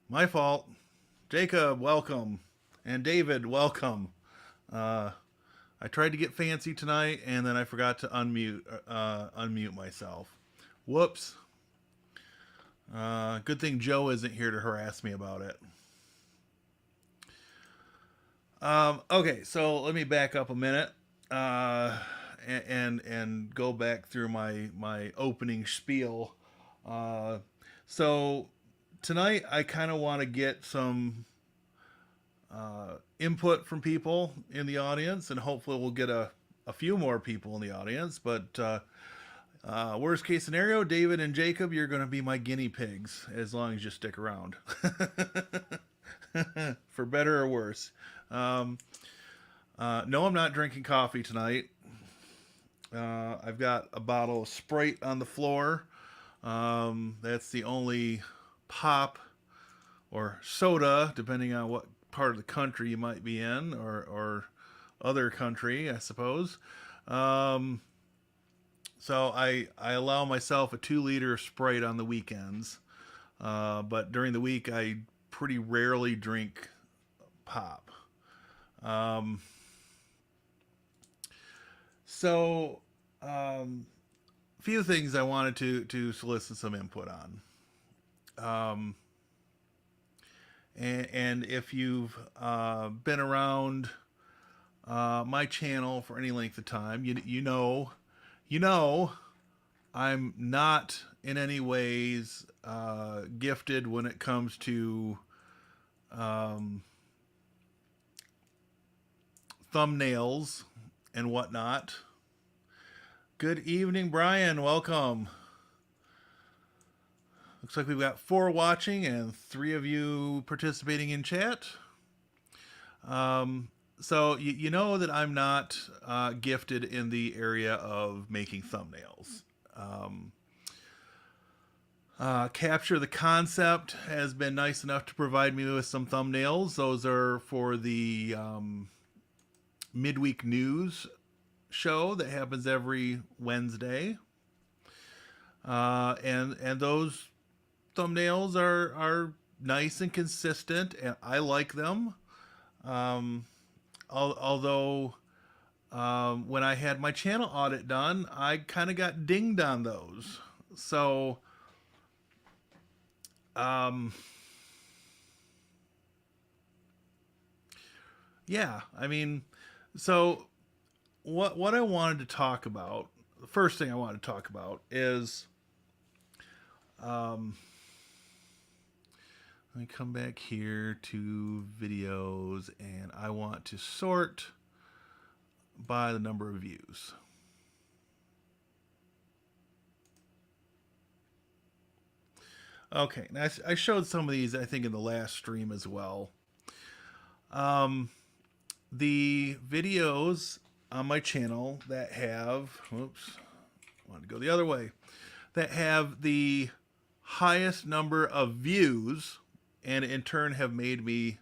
My fault. Jacob, welcome. And David, welcome. Uh, I tried to get fancy tonight, and then I forgot to unmute myself. Whoops. Good thing Joe isn't here to harass me about it. Okay, so let me back up a minute, and go back through my opening spiel. Uh, so tonight I kind of want to get some input from people in the audience, and hopefully we'll get a few more people in the audience. But worst case scenario, David and Jacob, you're going to be my guinea pigs as long as you stick around, for better or worse. Um, no, I'm not drinking coffee tonight. I've got a bottle of Sprite on the floor. That's the only pop or soda, depending on what part of the country you might be in, or other country, I suppose. Um, so I allow myself a 2 liter Sprite on the weekends, but during the week I pretty rarely drink pop. Um, so um, few things I wanted to solicit some input on. Um, and if you've been around my channel for any length of time, you know I'm not in any ways gifted when it comes to um, thumbnails and whatnot. Good evening, Brian. Welcome. Looks like we've got 4 watching and 3 of you participating in chat. So you know that I'm not gifted in the area of making thumbnails. Um, Capture the Concept has been nice enough to provide me with some thumbnails. Those are for the midweek news show that happens every Wednesday, and those thumbnails are nice and consistent, and I like them. Um, Although when I had my channel audit done, I kind of got dinged on those. So um, yeah, I mean, so what I wanted to talk about, the first thing I wanted to talk about is um, let me come back here to videos, and I want to sort by the number of views. Okay, now I showed some of these, I think, in the last stream as well. Um, the videos on my channel that have, whoops, I want to go the other way, that have the highest number of views and in turn have made me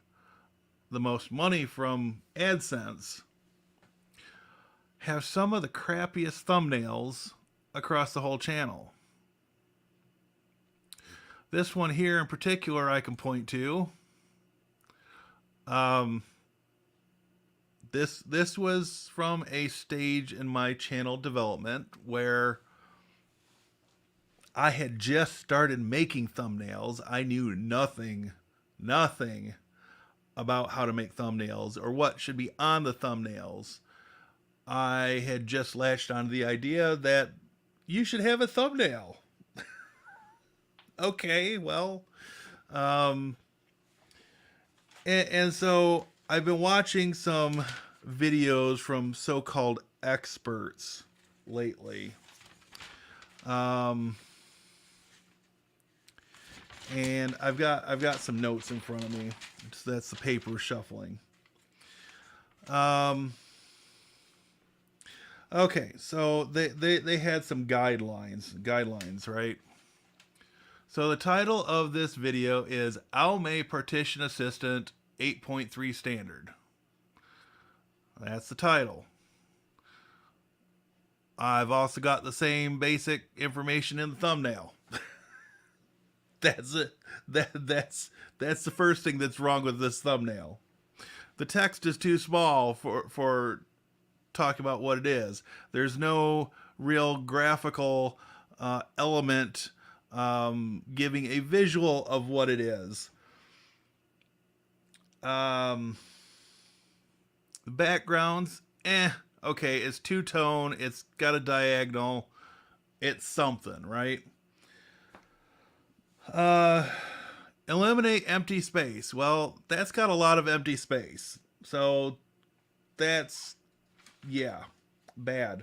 the most money from AdSense have some of the crappiest thumbnails across the whole channel. This one here in particular I can point to. Um, this was from a stage in my channel development where I had just started making thumbnails. I knew nothing about how to make thumbnails or what should be on the thumbnails. I had just latched onto the idea that you should have a thumbnail. Okay, well, um, and so I've been watching some videos from so-called experts lately. Um, and I've got some notes in front of me. So that's the paper shuffling. Um, okay, so they had some guidelines, right? So the title of this video is Almay Partition Assistant 8.3 Standard. That's the title. I've also got the same basic information in the thumbnail. That's it. That's the first thing that's wrong with this thumbnail. The text is too small for talking about what it is. There's no real graphical element giving a visual of what it is. The backgrounds, okay, it's two-tone, it's got a diagonal, it's something, right? Eliminate empty space. Well, that's got a lot of empty space. So that's, yeah, bad.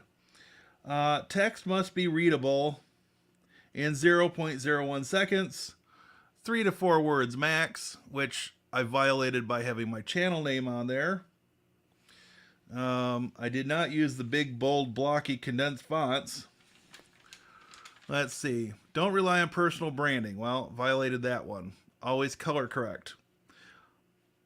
Text must be readable in 0.01 seconds, 3 to 4 words max, which I violated by having my channel name on there. I did not use the big, bold, blocky, condensed fonts. Let's see. Don't rely on personal branding. Well, violated that one. Always color correct.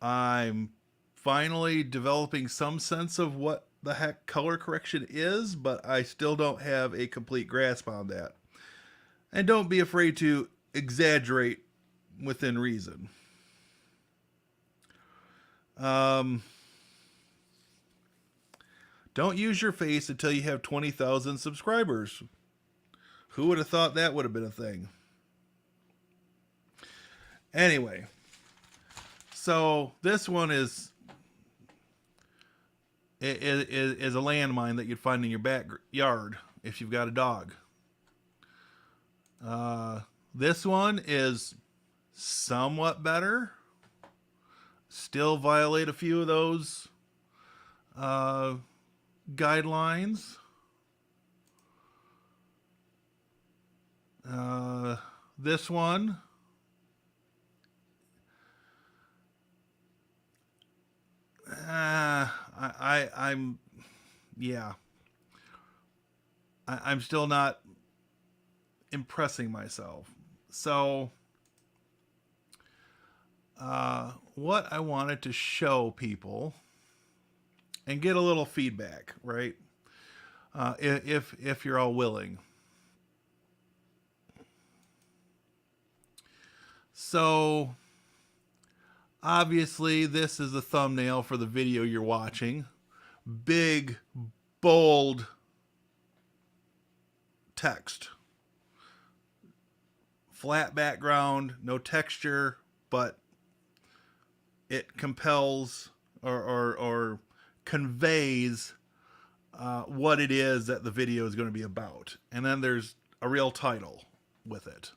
I'm finally developing some sense of what the heck color correction is, but I still don't have a complete grasp on that. And don't be afraid to exaggerate within reason. Don't use your face until you have 20,000 subscribers. Who would have thought that would have been a thing? Anyway, so this one is a landmine that you'd find in your backyard if you've got a dog. This one is somewhat better. Still violate a few of those guidelines. This one, I'm still not impressing myself. So, what I wanted to show people and get a little feedback, right? If you're all willing. So, obviously, this is the thumbnail for the video you're watching. Big, bold text. Flat background, no texture, but it compels or conveys what it is that the video is going to be about. And then there's a real title with it,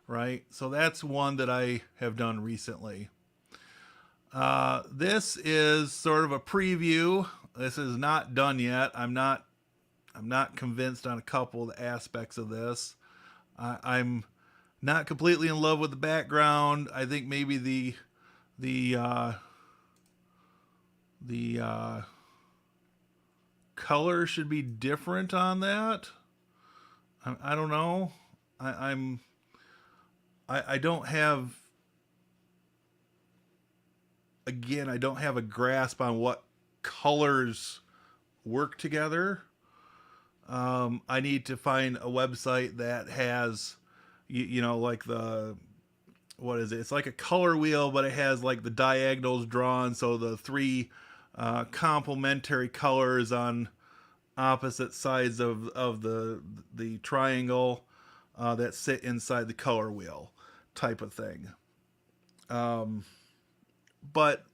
right? So that's one that I have done recently. This is sort of a preview. This is not done yet. I'm not convinced on a couple of the aspects of this. I'm not completely in love with the background. I think maybe the color should be different on that. I don't know. I don't have, again, I don't have a grasp on what colors work together. I need to find a website that has, you know, like what is it? It's like a color wheel, but it has like the diagonals drawn. So the three complementary colors on opposite sides of the triangle that sit inside the color wheel type of thing. But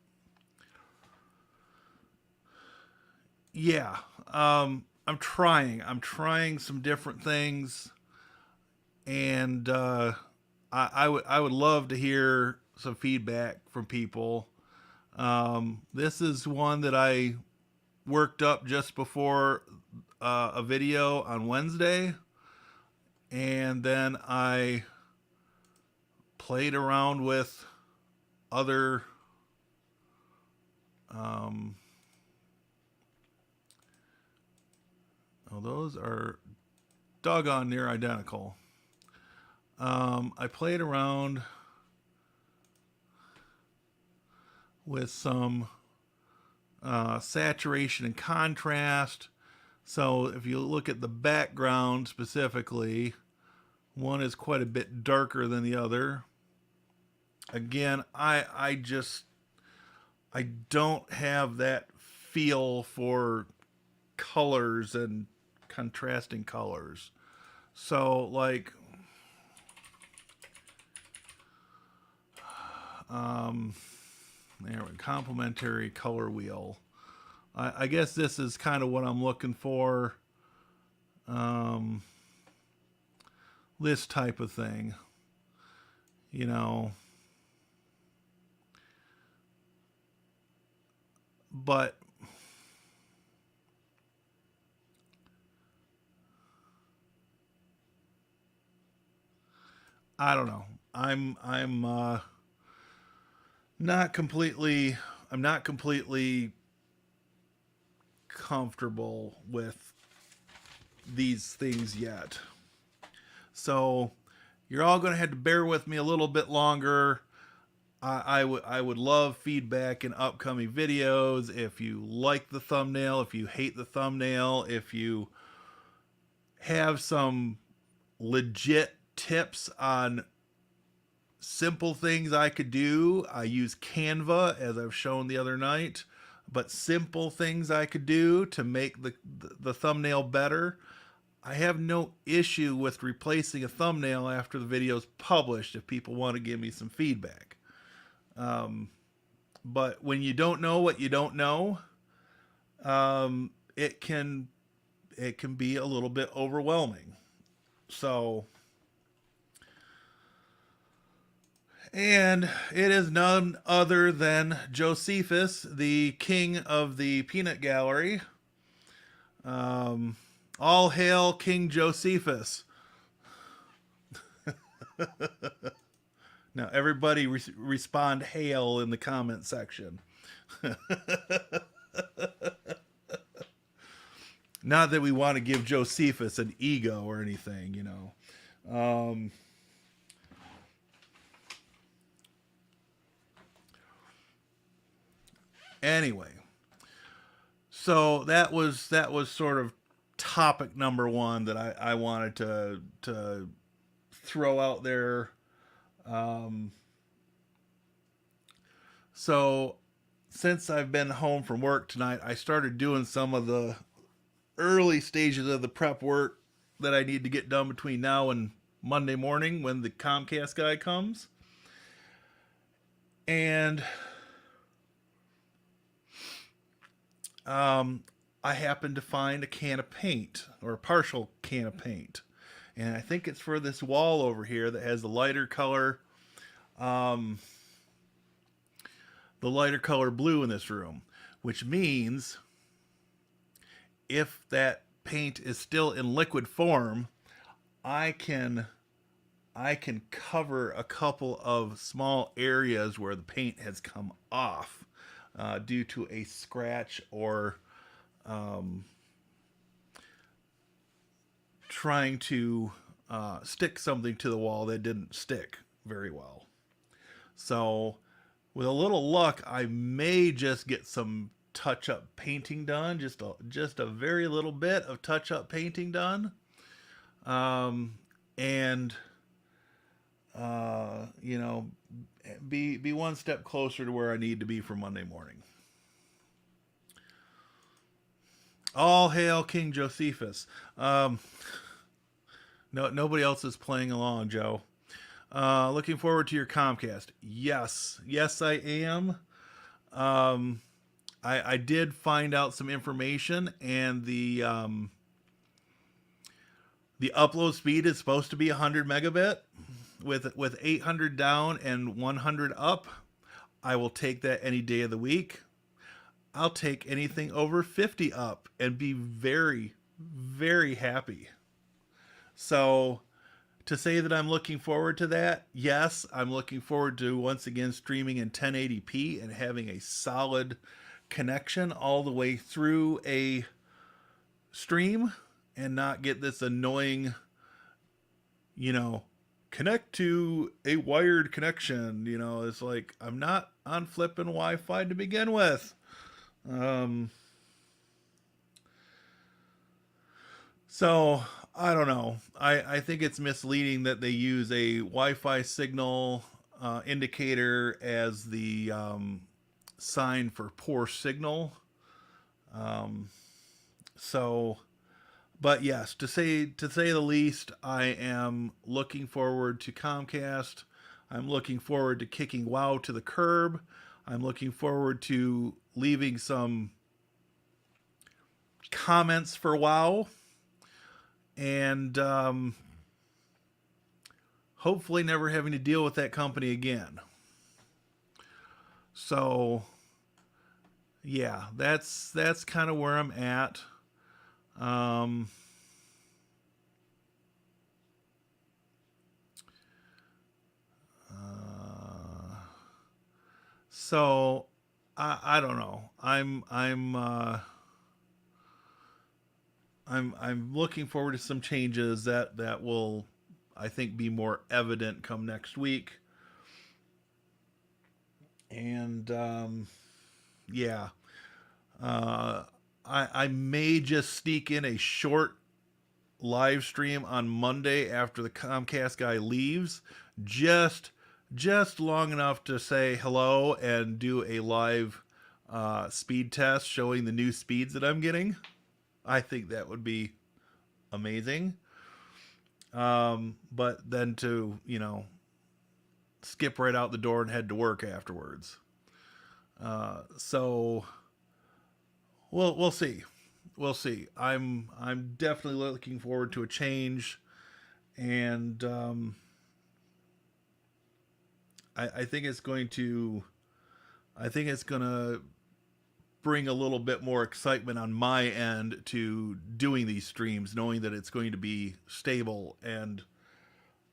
yeah, I'm trying some different things, and I would love to hear some feedback from people. This is one that I worked up just before a video on Wednesday, and then I played around with other those are doggone near identical. I played around with some saturation and contrast. So if you look at the background specifically, One is quite a bit darker than the other. Again, I don't have that feel for colors and contrasting colors. So like there, complementary color wheel. I guess this is kind of what I'm looking for. Um, this type of thing, you know. But I don't know. I'm not completely I'm not completely comfortable with these things yet. So you're all going to have to bear with me a little bit longer. I would love feedback in upcoming videos. If you like the thumbnail, if you hate the thumbnail, if you have some legit tips on simple things I could do. I use Canva as I've shown the other night, but simple things I could do to make the thumbnail better. I have no issue with replacing a thumbnail after the video's published if people want to give me some feedback. But when you don't know what you don't know, it can be a little bit overwhelming. So, and it is none other than Josephus, the king of the peanut gallery. All hail King Josephus. Now, everybody respond hail in the comment section. Not that we want to give Josephus an ego or anything, you know. Anyway, so that was sort of topic number one that I wanted to throw out there. So since I've been home from work tonight, I started doing some of the early stages of the prep work that I need to get done between now and Monday morning when the Comcast guy comes. And I happened to find a can of paint, or a partial can of paint. And I think it's for this wall over here that has the lighter color blue in this room, which means if that paint is still in liquid form, I can cover a couple of small areas where the paint has come off due to a scratch or trying to stick something to the wall that didn't stick very well. So with a little luck, I may just get some touch-up painting done, just a very little bit of touch-up painting done, and you know, be one step closer to where I need to be for Monday morning. All hail King Josephus. No, nobody else is playing along, Joe. Looking forward to your Comcast. Yes, I am. I did find out some information, and the upload speed is supposed to be 100 megabit with 800 down and 100 up. I will take that any day of the week. I'll take anything over 50 up and be very, very happy. So to say that I'm looking forward to that, yes, I'm looking forward to once again streaming in 1080p and having a solid connection all the way through a stream and not get this annoying, you know, connect to a wired connection. You know, it's like I'm not on flipping Wi-Fi to begin with. So I don't know. I think it's misleading that they use a Wi-Fi signal indicator as the sign for poor signal. Um, so, but yes, to say the least, I am looking forward to Comcast. I'm looking forward to kicking WoW to the curb. I'm looking forward to leaving some comments for WoW, and hopefully never having to deal with that company again. So yeah, that's kind of where I'm at. Um, uh, so I don't know. I'm looking forward to some changes that will, I think, be more evident come next week. And yeah, uh, I may just sneak in a short live stream on Monday after the Comcast guy leaves, just just long enough to say hello and do a live speed test showing the new speeds that I'm getting. I think that would be amazing. But then to skip right out the door and head to work afterwards. So we'll see. We'll see. I'm definitely looking forward to a change, and I think it's going to. I think it's going to bring a little bit more excitement on my end to doing these streams, knowing that it's going to be stable and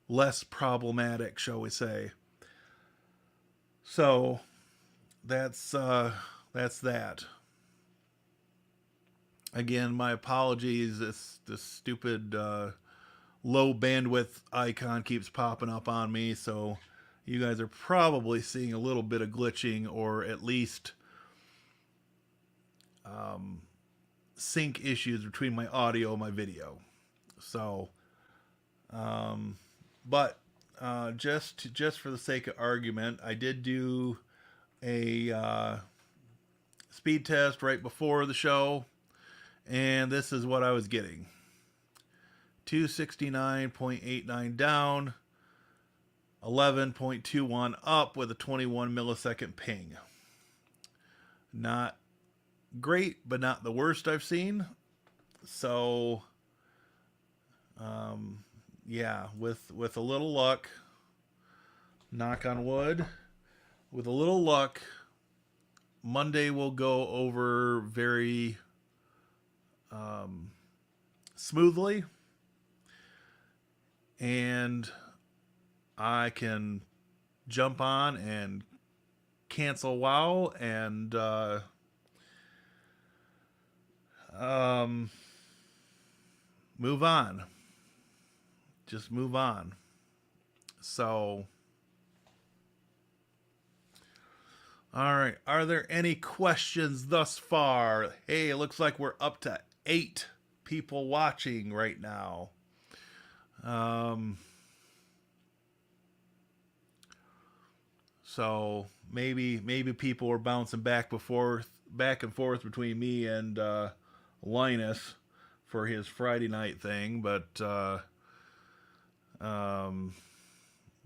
less problematic, shall we say. So that's that. Again, my apologies. This stupid low bandwidth icon keeps popping up on me, so you guys are probably seeing a little bit of glitching, or at least sync issues between my audio and my video. So, but just for the sake of argument, I did do a speed test right before the show, and this is what I was getting: 269.89 down, 11.21 up with a 21 millisecond ping. Not great, but not the worst I've seen. So, yeah, with a little luck, knock on wood, with a little luck, Monday will go over very smoothly, and I can jump on and cancel WoW and move on. Just move on. So, all right. Are there any questions thus far? Hey, it looks like we're up to 8 people watching right now. So maybe people were bouncing back and forth between me and Linus for his Friday night thing, but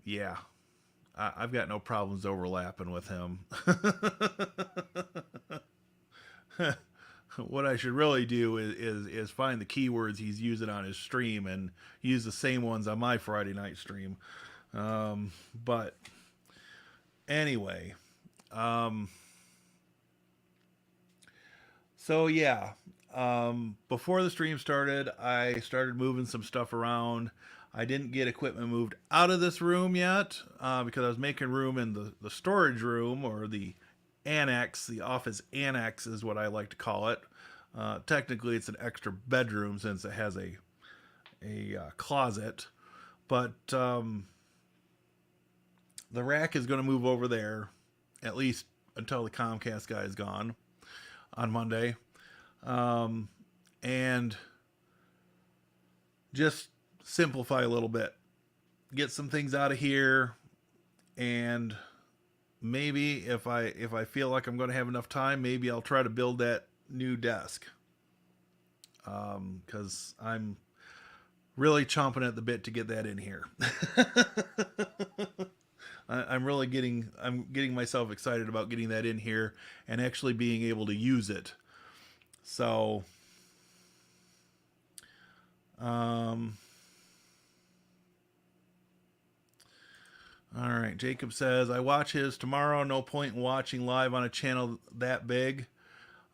yeah, I've got no problems overlapping with him. What I should really do is find the keywords he's using on his stream and use the same ones on my Friday night stream. But anyway, so yeah, before the stream started, I started moving some stuff around. I didn't get equipment moved out of this room yet because I was making room in the storage room, or the annex. The office annex is what I like to call it. Technically, it's an extra bedroom since it has a closet, but the rack is going to move over there, at least until the Comcast guy is gone on Monday. And just simplify a little bit, get some things out of here, and maybe if I feel like I'm going to have enough time, maybe I'll try to build that new desk, because I'm really chomping at the bit to get that in here. I'm getting myself excited about getting that in here and actually being able to use it. So, um, all right. Jacob says, I watch his tomorrow. No point in watching live on a channel that big.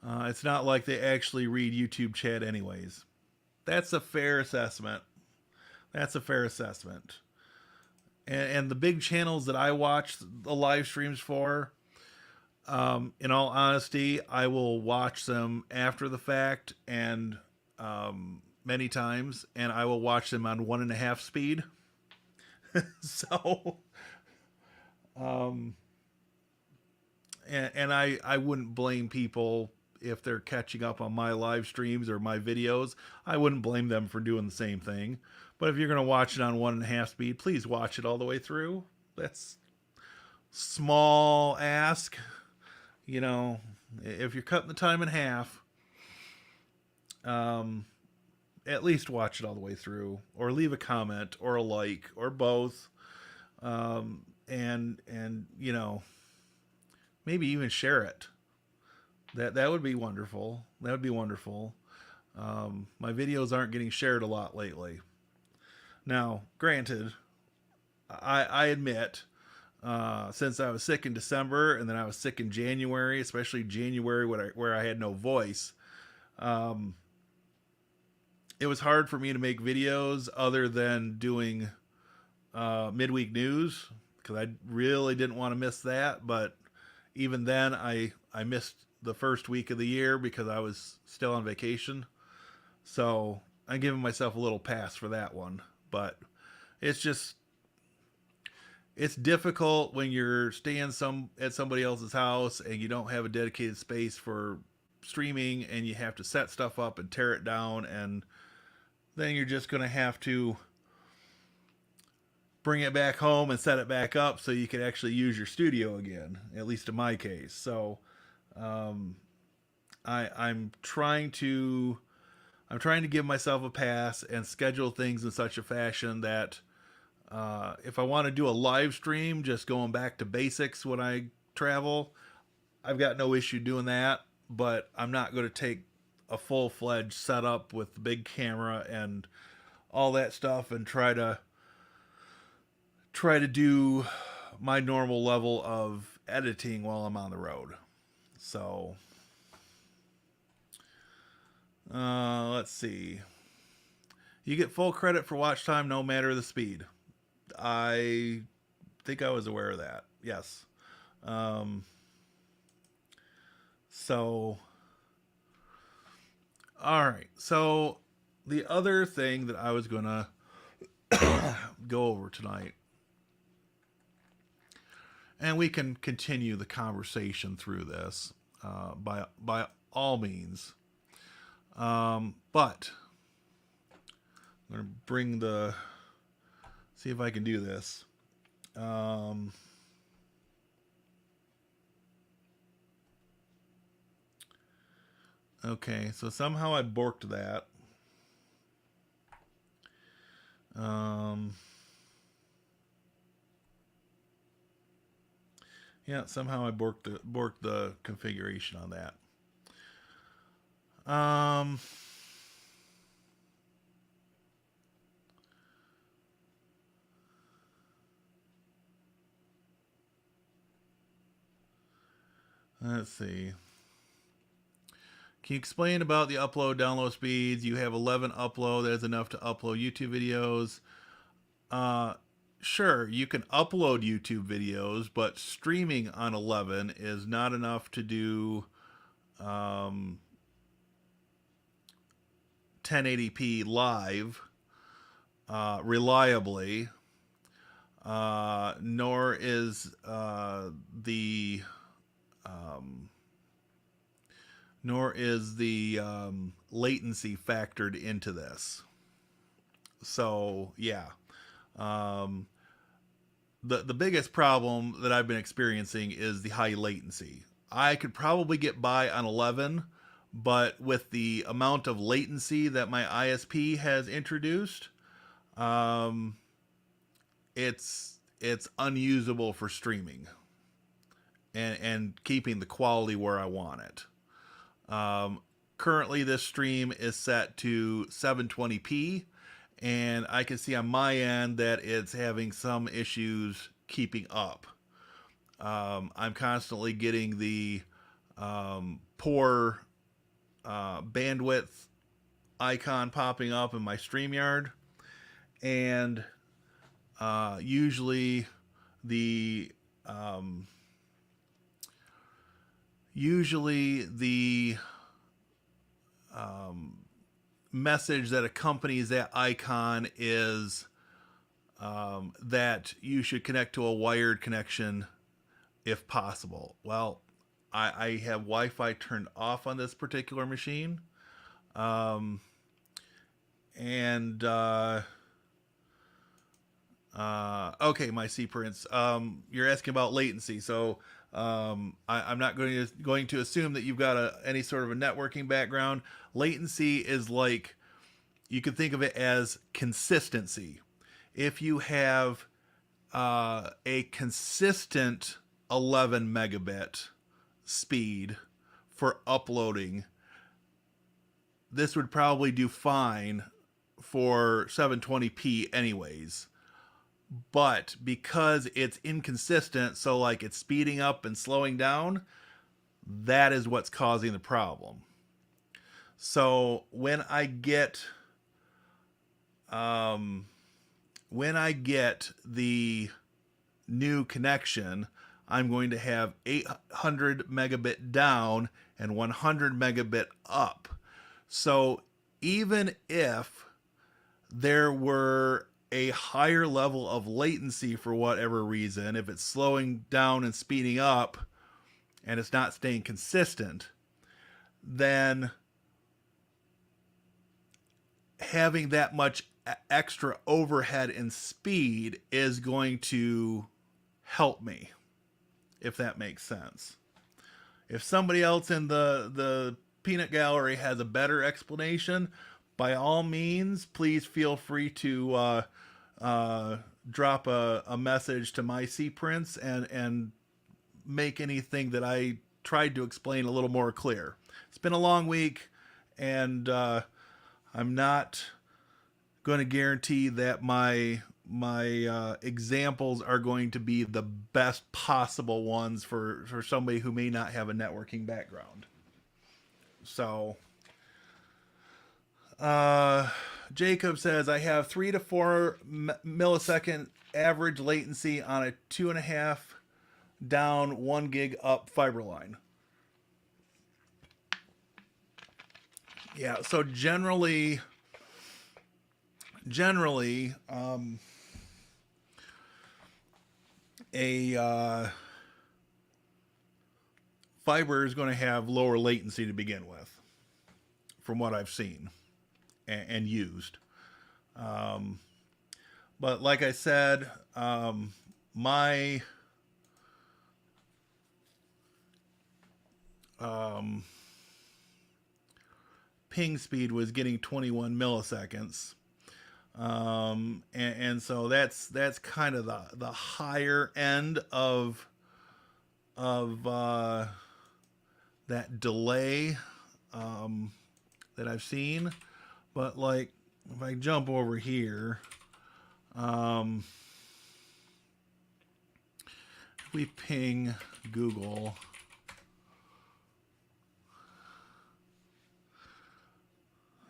It's not like they actually read YouTube chat anyways. That's a fair assessment. That's a fair assessment. And the big channels that I watch the live streams for, in all honesty, I will watch them after the fact and many times, and I will watch them on 1.5 speed. So, um, and I wouldn't blame people if they're catching up on my live streams or my videos. I wouldn't blame them for doing the same thing. But if you're going to watch it on 1.5 speed, please watch it all the way through. That's small ask. You know, if you're cutting the time in half, um, at least watch it all the way through, or leave a comment, or a like, or both, and you know, maybe even share it. That would be wonderful. That would be wonderful. My videos aren't getting shared a lot lately. Now, granted, I admit, since I was sick in December and then I was sick in January, especially January where I had no voice, um, it was hard for me to make videos other than doing midweek news, because I really didn't want to miss that. But even then, I missed the first week of the year because I was still on vacation. So I'm giving myself a little pass for that one. But it's just, it's difficult when you're staying at somebody else's house and you don't have a dedicated space for streaming, and you have to set stuff up and tear it down, and then you're just going to have to bring it back home and set it back up so you can actually use your studio again, at least in my case. So um, I'm trying to give myself a pass and schedule things in such a fashion that if I want to do a live stream, just going back to basics when I travel, I've got no issue doing that. But I'm not going to take a full-fledged setup with the big camera and all that stuff and try to do my normal level of editing while I'm on the road. So let's see. You get full credit for watch time no matter the speed. I think I was aware of that. Yes. So, all right. So, the other thing that I was going to go over tonight, and we can continue the conversation through this by all means. But I'm going to bring see if I can do this. Okay, so somehow I borked that. Yeah, somehow I borked the configuration on that. Let's see. Can you explain about the upload download speeds? You have 11 upload. That is enough to upload YouTube videos. Sure, you can upload YouTube videos, but streaming on 11 is not enough to do 1080p live reliably. Nor is the latency factored into this. So yeah, um, the biggest problem that I've been experiencing is the high latency. I could probably get by on 11, but with the amount of latency that my ISP has introduced, um, it's unusable for streaming and keeping the quality where I want it. Currently, this stream is set to 720p, and I can see on my end that it's having some issues keeping up. I'm constantly getting the poor bandwidth icon popping up in my StreamYard, and usually the um, usually the message that accompanies that icon is that you should connect to a wired connection if possible. Well, I have Wi-Fi turned off on this particular machine, um, and okay, my C Prince. You're asking about latency, so I'm not going to assume that you've got any sort of a networking background. Latency is like, you could think of it as consistency. If you have a consistent 11 megabit speed for uploading, this would probably do fine for 720p anyways. But because it's inconsistent, so like it's speeding up and slowing down, that is what's causing the problem. So when I get the new connection, I'm going to have 800 megabit down and 100 megabit up. So even if there were a higher level of latency for whatever reason, if it's slowing down and speeding up and it's not staying consistent, then having that much extra overhead and speed is going to help me, if that makes sense. If somebody else in the peanut gallery has a better explanation, by all means, please feel free to drop a message to my C Prince and make anything that I tried to explain a little more clear. It's been a long week, and I'm not going to guarantee that my examples are going to be the best possible ones for somebody who may not have a networking background. So Jacob says, I have 3 to 4 millisecond average latency on a 2.5 down 1 gig up fiber line. Yeah, so generally a fiber is going to have lower latency to begin with, from what I've seen and used. But like I said, my ping speed was getting 21 milliseconds. And so that's kind of the higher end of that delay that I've seen. But like, if I jump over here, if we ping Google,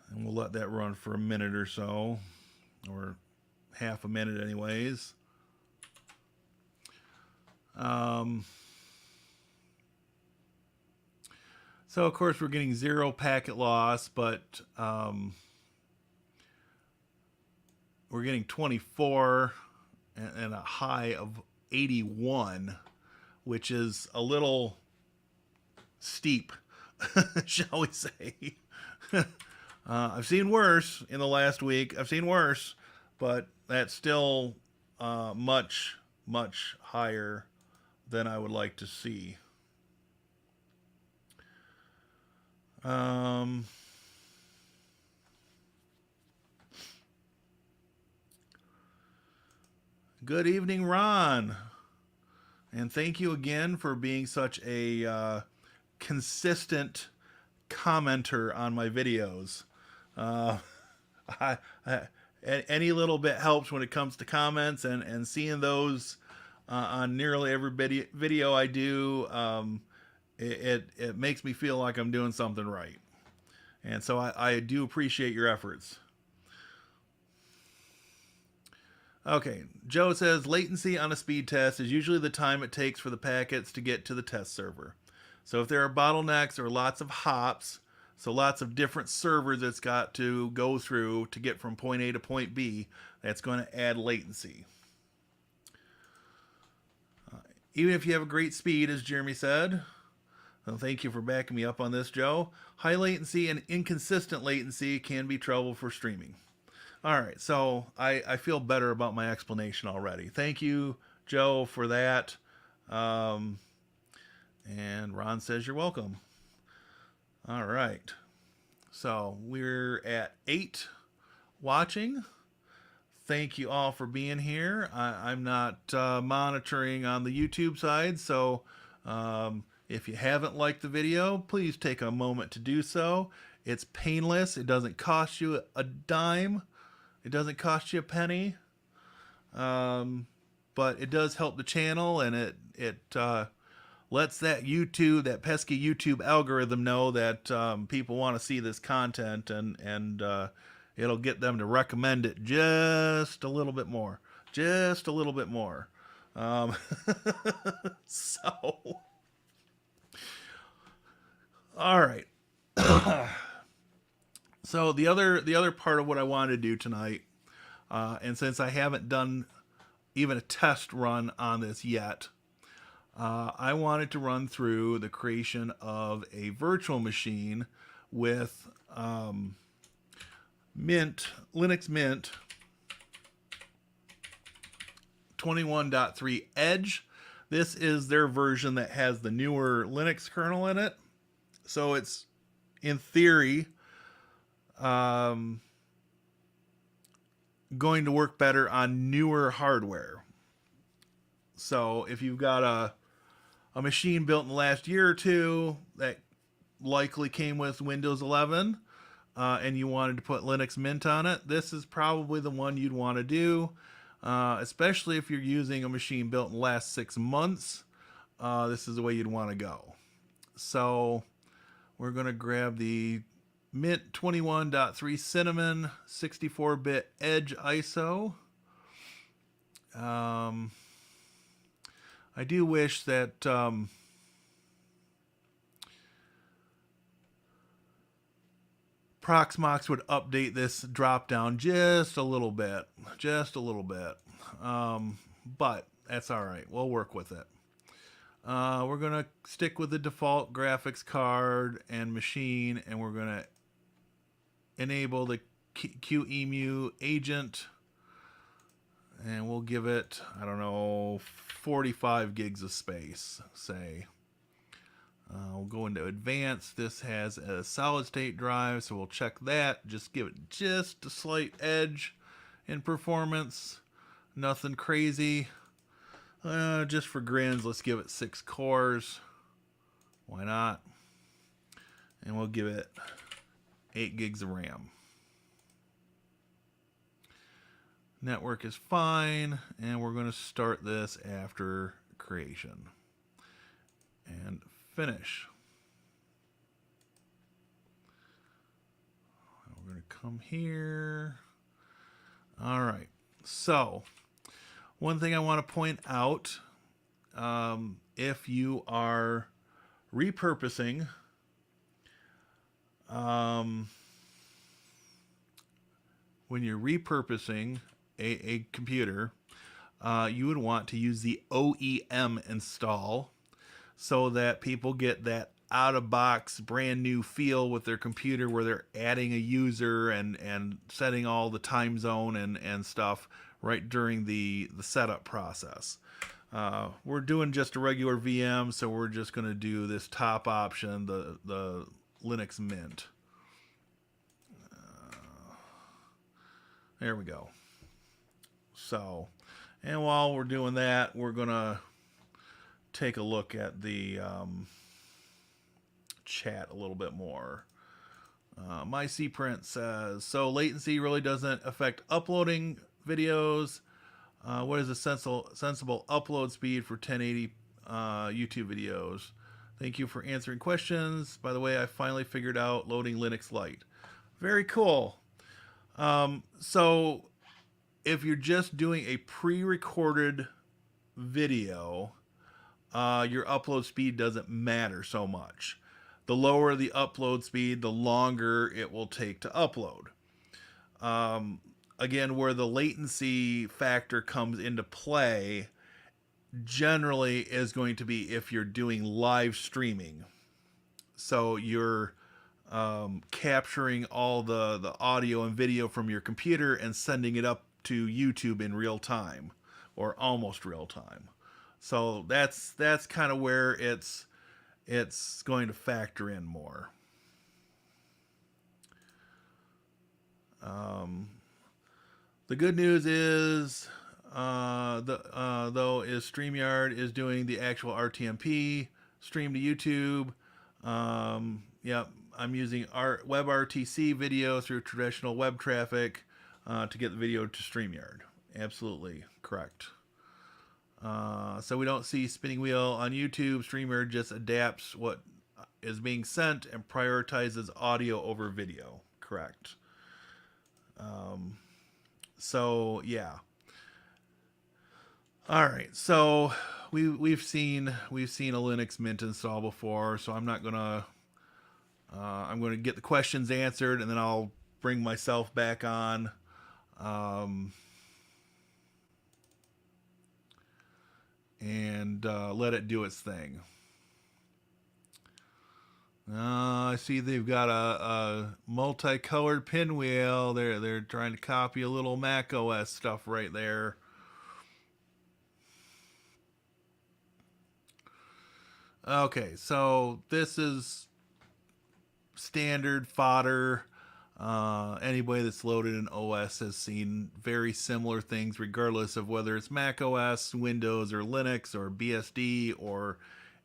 and we'll let that run for a minute or so, or half a minute anyways. So of course we're getting 0 packet loss, but we're getting 24 and a high of 81, which is a little steep, shall we say. I've seen worse in the last week. I've seen worse. but that's still much, much higher than I would like to see. Good evening, Ron. And thank you again for being such a consistent commenter on my videos. Uh, I, any little bit helps when it comes to comments, and seeing those on nearly every video I do, it makes me feel like I'm doing something right. And so I do appreciate your efforts. Okay, Joe says latency on a speed test is usually the time it takes for the packets to get to the test server. So if there are bottlenecks or lots of hops, so lots of different servers it's got to go through to get from point A to point B, that's going to add latency. Even if you have a great speed, as Jeremy said, so thank you for backing me up on this, Joe. High latency and inconsistent latency can be trouble for streaming. All right, so I feel better about my explanation already. Thank you, Joe, for that. And Ron says you're welcome. All right, so we're at 8 watching. Thank you all for being here. I'm not monitoring on the YouTube side, so if you haven't liked the video, please take a moment to do so. It's painless. It doesn't cost you a dime. It doesn't cost you a penny, but it does help the channel, and it lets that pesky YouTube algorithm know that people want to see this content, and it'll get them to recommend it just a little bit more, just a little bit more. So, all right. So the other part of what I wanted to do tonight, and since I haven't done even a test run on this yet, I wanted to run through the creation of a virtual machine with Linux Mint 21.3 Edge. This is their version that has the newer Linux kernel in it. So it's, in theory, going to work better on newer hardware. So if you've got a machine built in the last year or two that likely came with Windows 11, and you wanted to put Linux Mint on it, this is probably the one you'd want to do, especially if you're using a machine built in the last 6 months. This is the way you'd want to go. So we're going to grab the Mint 21.3 Cinnamon 64-bit Edge ISO. I do wish that Proxmox would update this drop-down just a little bit. But that's all right. We'll work with it. We're going to stick with the default graphics card and machine, and we're going to enable the QEMU agent, and we'll give it, I don't know, 45 gigs of space, say. We'll go into advanced. This has a solid state drive, so we'll check that. Just give it just a slight edge in performance. Nothing crazy. Just for grins, let's give it 6 cores. Why not? And we'll give it 8 gigs of RAM. Network is fine, and we're going to start this after creation. And finish. We're going to come here. All right. So, one thing I want to point out, if you are repurposing when you're repurposing a computer, you would want to use the OEM install so that people get that out of box, brand new feel with their computer where they're adding a user and setting all the time zone and stuff right during the setup process. We're doing just a regular VM, so we're just going to do this top option, the Linux Mint. There we go. So, and while we're doing that, we're going to take a look at the chat a little bit more. My CPrint says, so latency really doesn't affect uploading videos. What is a sensible upload speed for 1080 YouTube videos? Thank you for answering questions. By the way, I finally figured out loading unix-like. Very cool. So if you're just doing a pre-recorded video, your upload speed doesn't matter so much. The lower the upload speed, the longer it will take to upload. Again, where the latency factor comes into play generally is going to be if you're doing live streaming. So you're capturing all the audio and video from your computer and sending it up to YouTube in real time or almost real time. So that's kind of where it's going to factor in more. The good news is, though, is StreamYard is doing the actual RTMP stream to YouTube. Yep, I'm using WebRTC video through traditional web traffic to get the video to StreamYard. Absolutely correct. So we don't see spinning wheel on YouTube. StreamYard just adapts what is being sent and prioritizes audio over video. Correct. So yeah. All right. So we've seen a Linux Mint install before. So I'm not gonna. I'm going to get the questions answered, and then I'll bring myself back on. And let it do its thing. I see they've got a multicolored pinwheel. They're trying to copy a little Mac OS stuff right there. Okay, so this is standard fodder. Anybody that's loaded an OS has seen very similar things, regardless of whether it's Mac OS, Windows, or Linux, or BSD, or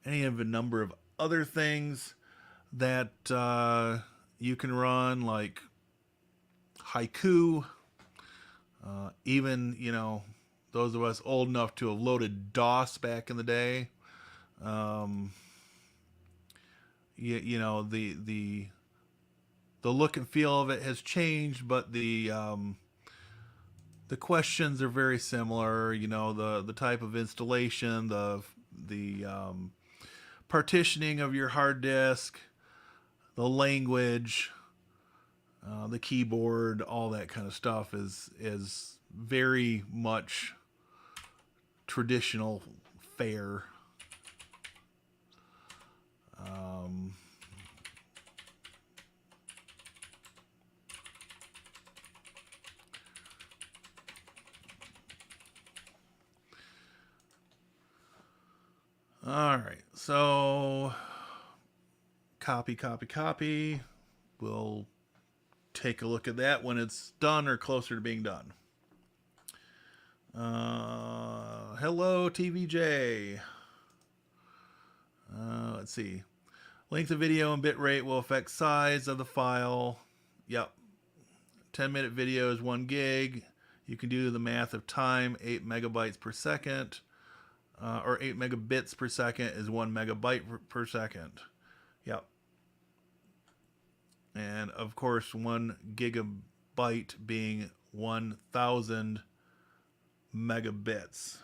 any of a number of other things that you can run, like Haiku. Even, those of us old enough to have loaded DOS back in the day. The look and feel of it has changed, but the questions are very similar. The type of installation, the partitioning of your hard disk, the language, the keyboard, all that kind of stuff is very much traditional fare. All right, so copy. We'll take a look at that when it's done or closer to being done. Hello, TVJ. Let's see. Length of video and bitrate will affect size of the file. Yep. 10-minute video is 1 gig. You can do the math of time, 8 megabytes per second. Or 8 megabits per second is 1 megabyte per second. Yep. And of course, 1 gigabyte being 1,000 megabits.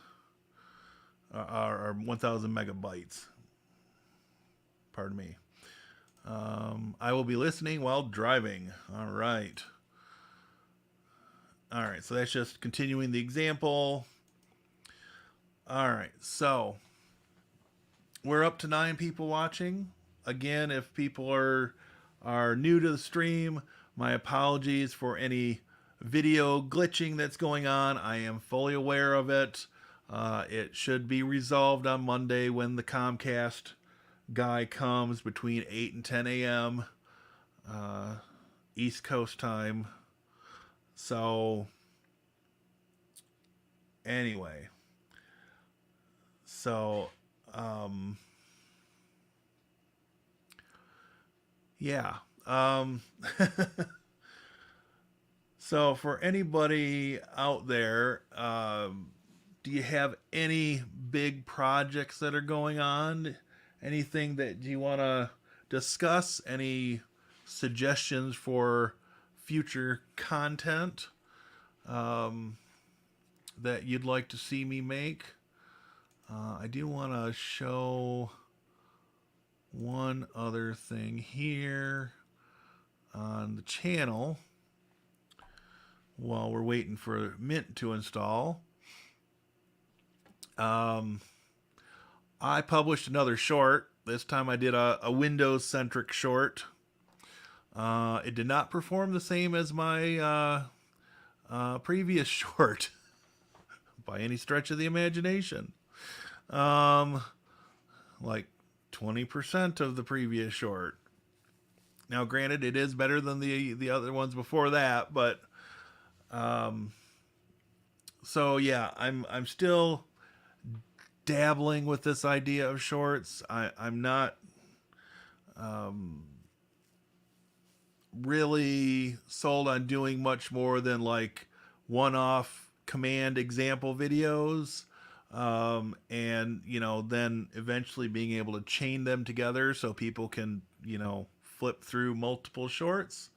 Or 1,000 megabytes. Pardon me. I will be listening while driving. All right. All right, so that's just continuing the example. All right, so we're up to 9 people watching. again, if people are new to the stream, my apologies for any video glitching that's going on. I am fully aware of it. It should be resolved on Monday when the Comcast guy comes between 8 and 10 a.m. East Coast time. So, anyway. So, yeah. So, for anybody out there, do you have any big projects that are going on? Anything that you want to discuss? Any suggestions for future content that you'd like to see me make? I do want to show one other thing here on the channel while we're waiting for Mint to install. I published another short. This time I did a Windows-centric short. It did not perform the same as my previous short by any stretch of the imagination. Like 20% of the previous short. Now, granted, it is better than the other ones before that, but so yeah, I'm still dabbling with this idea of shorts. I'm not really sold on doing much more than like one-off command example videos, and then eventually being able to chain them together so people can flip through multiple shorts.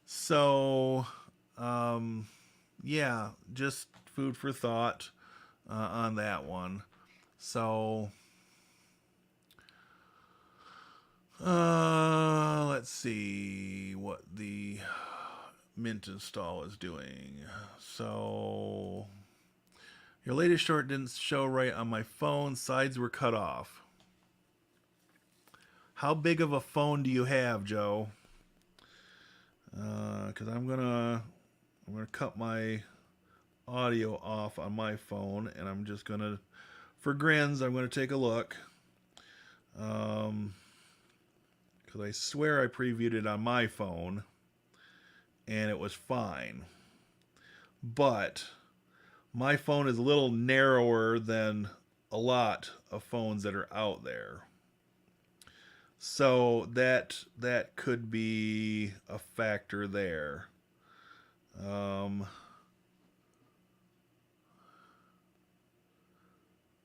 So yeah, just food for thought on that one. So let's see what the Mint install is doing. So your latest short didn't show right on my phone. Sides were cut off. How big of a phone do you have, Joe? Because I'm gonna cut my audio off on my phone, and I'm just gonna, for grins, I'm gonna take a look. Because I swear I previewed it on my phone, and it was fine. But my phone is a little narrower than a lot of phones that are out there. So that could be a factor there.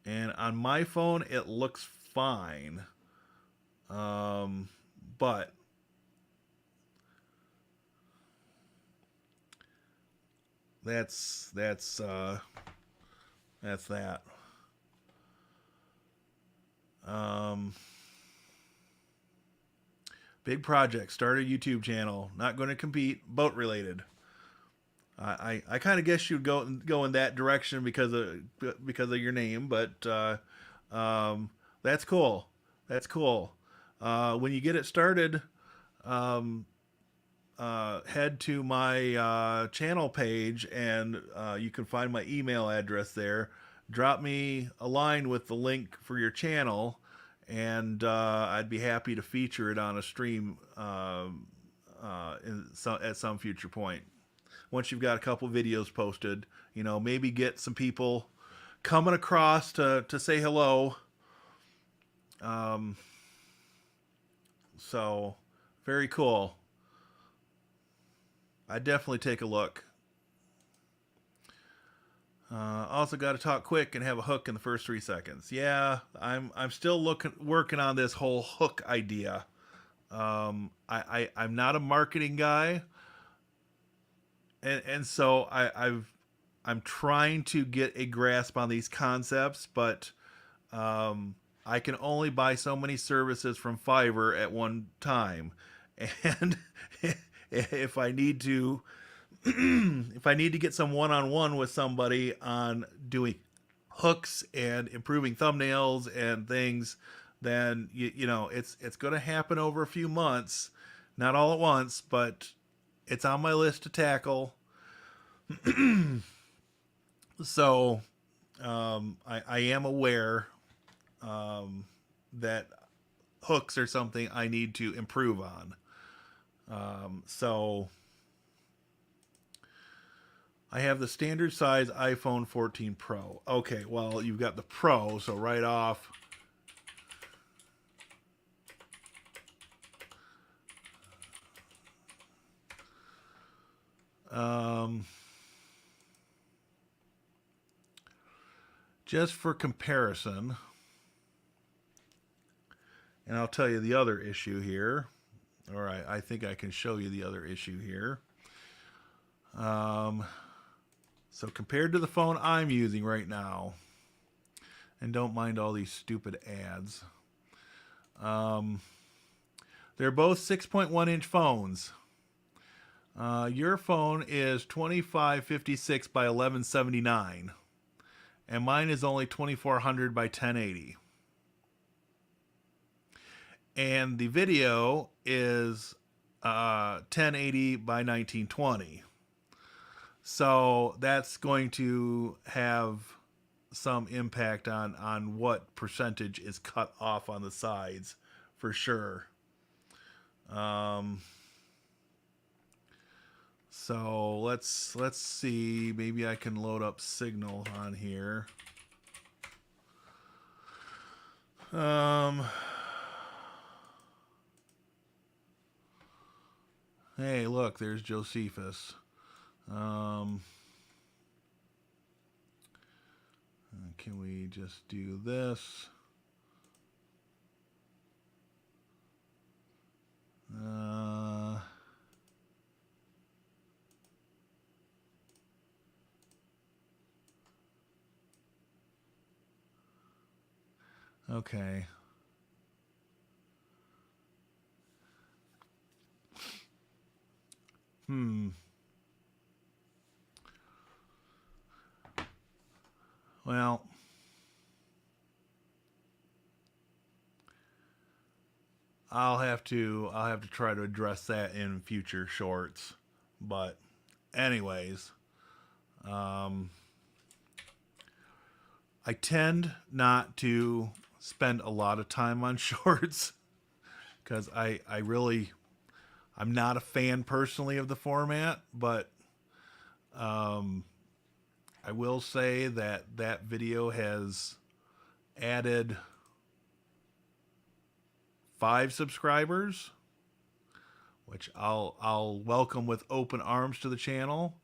And on my phone, it looks fine. But that's that. Big project. Start a YouTube channel. Not going to compete. Boat related. I kind of guess you'd go in that direction because of your name, but that's cool. That's cool. When you get it started, head to my channel page, and you can find my email address there. Drop me a line with the link for your channel, and I'd be happy to feature it on a stream at some future point. Once you've got a couple videos posted, maybe get some people coming across to say hello. So very cool. I definitely take a look. Also got to talk quick and have a hook in the first 3 seconds. Yeah, I'm still working on this whole hook idea. I'm not a marketing guy, and so I'm trying to get a grasp on these concepts, but I can only buy so many services from Fiverr at one time, and if I need to get some one-on-one with somebody on doing hooks and improving thumbnails and things, then you know it's going to happen over a few months, not all at once, but it's on my list to tackle. So I am aware that hooks are something I need to improve on. So I have the standard size iPhone 14 Pro. Okay, well, you've got the Pro, so right off. Um, just for comparison, and I'll tell you the other issue here. All right, I think I can show you the other issue here. So compared to the phone I'm using right now, and don't mind all these stupid ads, they're both 6.1 inch phones. Your phone is 2556 by 1179, and mine is only 2400 by 1080. And the video is 1080 by 1920. So that's going to have some impact on what percentage is cut off on the sides, for sure. So let's see. Maybe I can load up Signal on here. Hey, look, there's Josephus. Can we just do this? Okay. Well, I'll have to try to address that in future shorts. But anyways, I tend not to spend a lot of time on shorts because I'm not a fan personally of the format, but I will say that video has added 5 subscribers, which I'll welcome with open arms to the channel.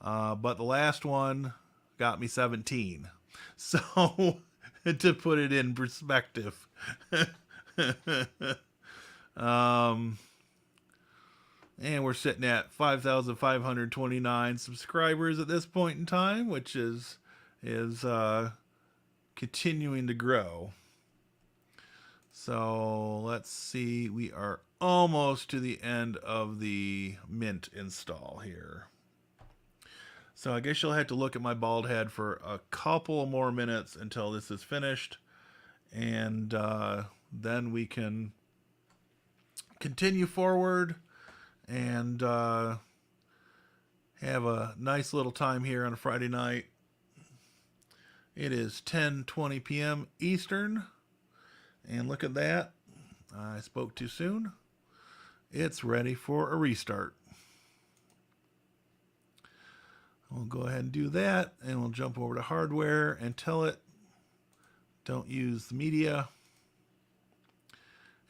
But the last one got me 17. So to put it in perspective. And we're sitting at 5,529 subscribers at this point in time, which is continuing to grow. So let's see, we are almost to the end of the Mint install here. So I guess you'll have to look at my bald head for a couple more minutes until this is finished, and then we can continue forward and have a nice little time here on a Friday night. It is 10:20 p.m. Eastern, and look at that. I spoke too soon. It's ready for a restart. We'll go ahead and do that, and we'll jump over to hardware and tell it don't use the media.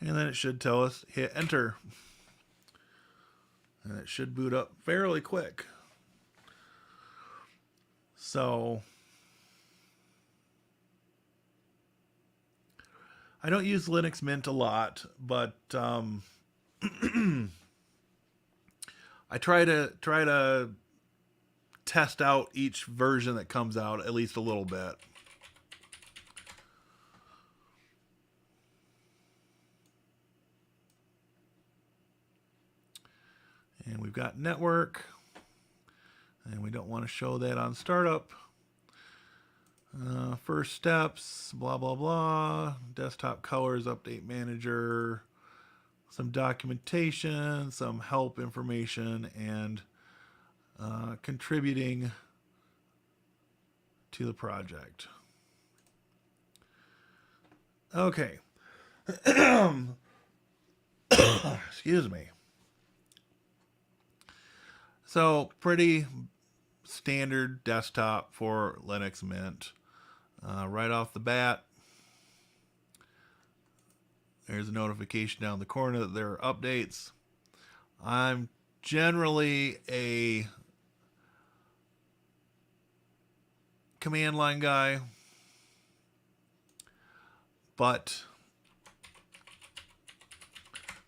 And then it should tell us hit enter. And it should boot up fairly quick. So I don't use Linux Mint a lot, but I try to test out each version that comes out at least a little bit. And we've got network, and we don't want to show that on startup. First steps, blah, blah, blah. Desktop colors, update manager, some documentation, some help information, and contributing to the project. Okay. Excuse me. So, pretty standard desktop for Linux Mint. Right off the bat, there's a notification down the corner that there are updates. I'm generally a command line guy, but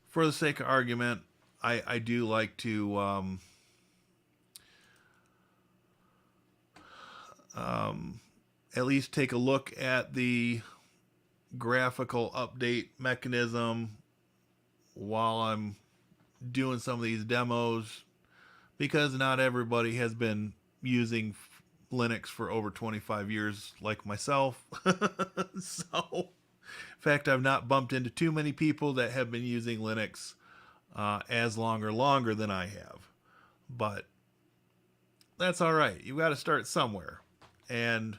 for the sake of argument, I do like to at least take a look at the graphical update mechanism while I'm doing some of these demos, because not everybody has been using Linux for over 25 years like myself. So, in fact, I've not bumped into too many people that have been using Linux as long or longer than I have. But that's all right. You've got to start somewhere. And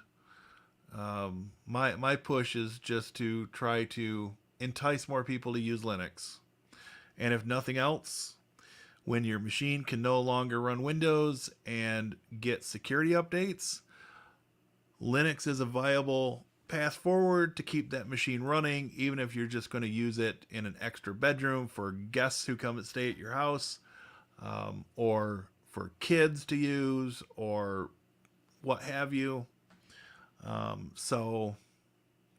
my push is just to try to entice more people to use Linux. And if nothing else, when your machine can no longer run Windows and get security updates, Linux is a viable path forward to keep that machine running, even if you're just going to use it in an extra bedroom for guests who come and stay at your house, or for kids to use, or what have you. So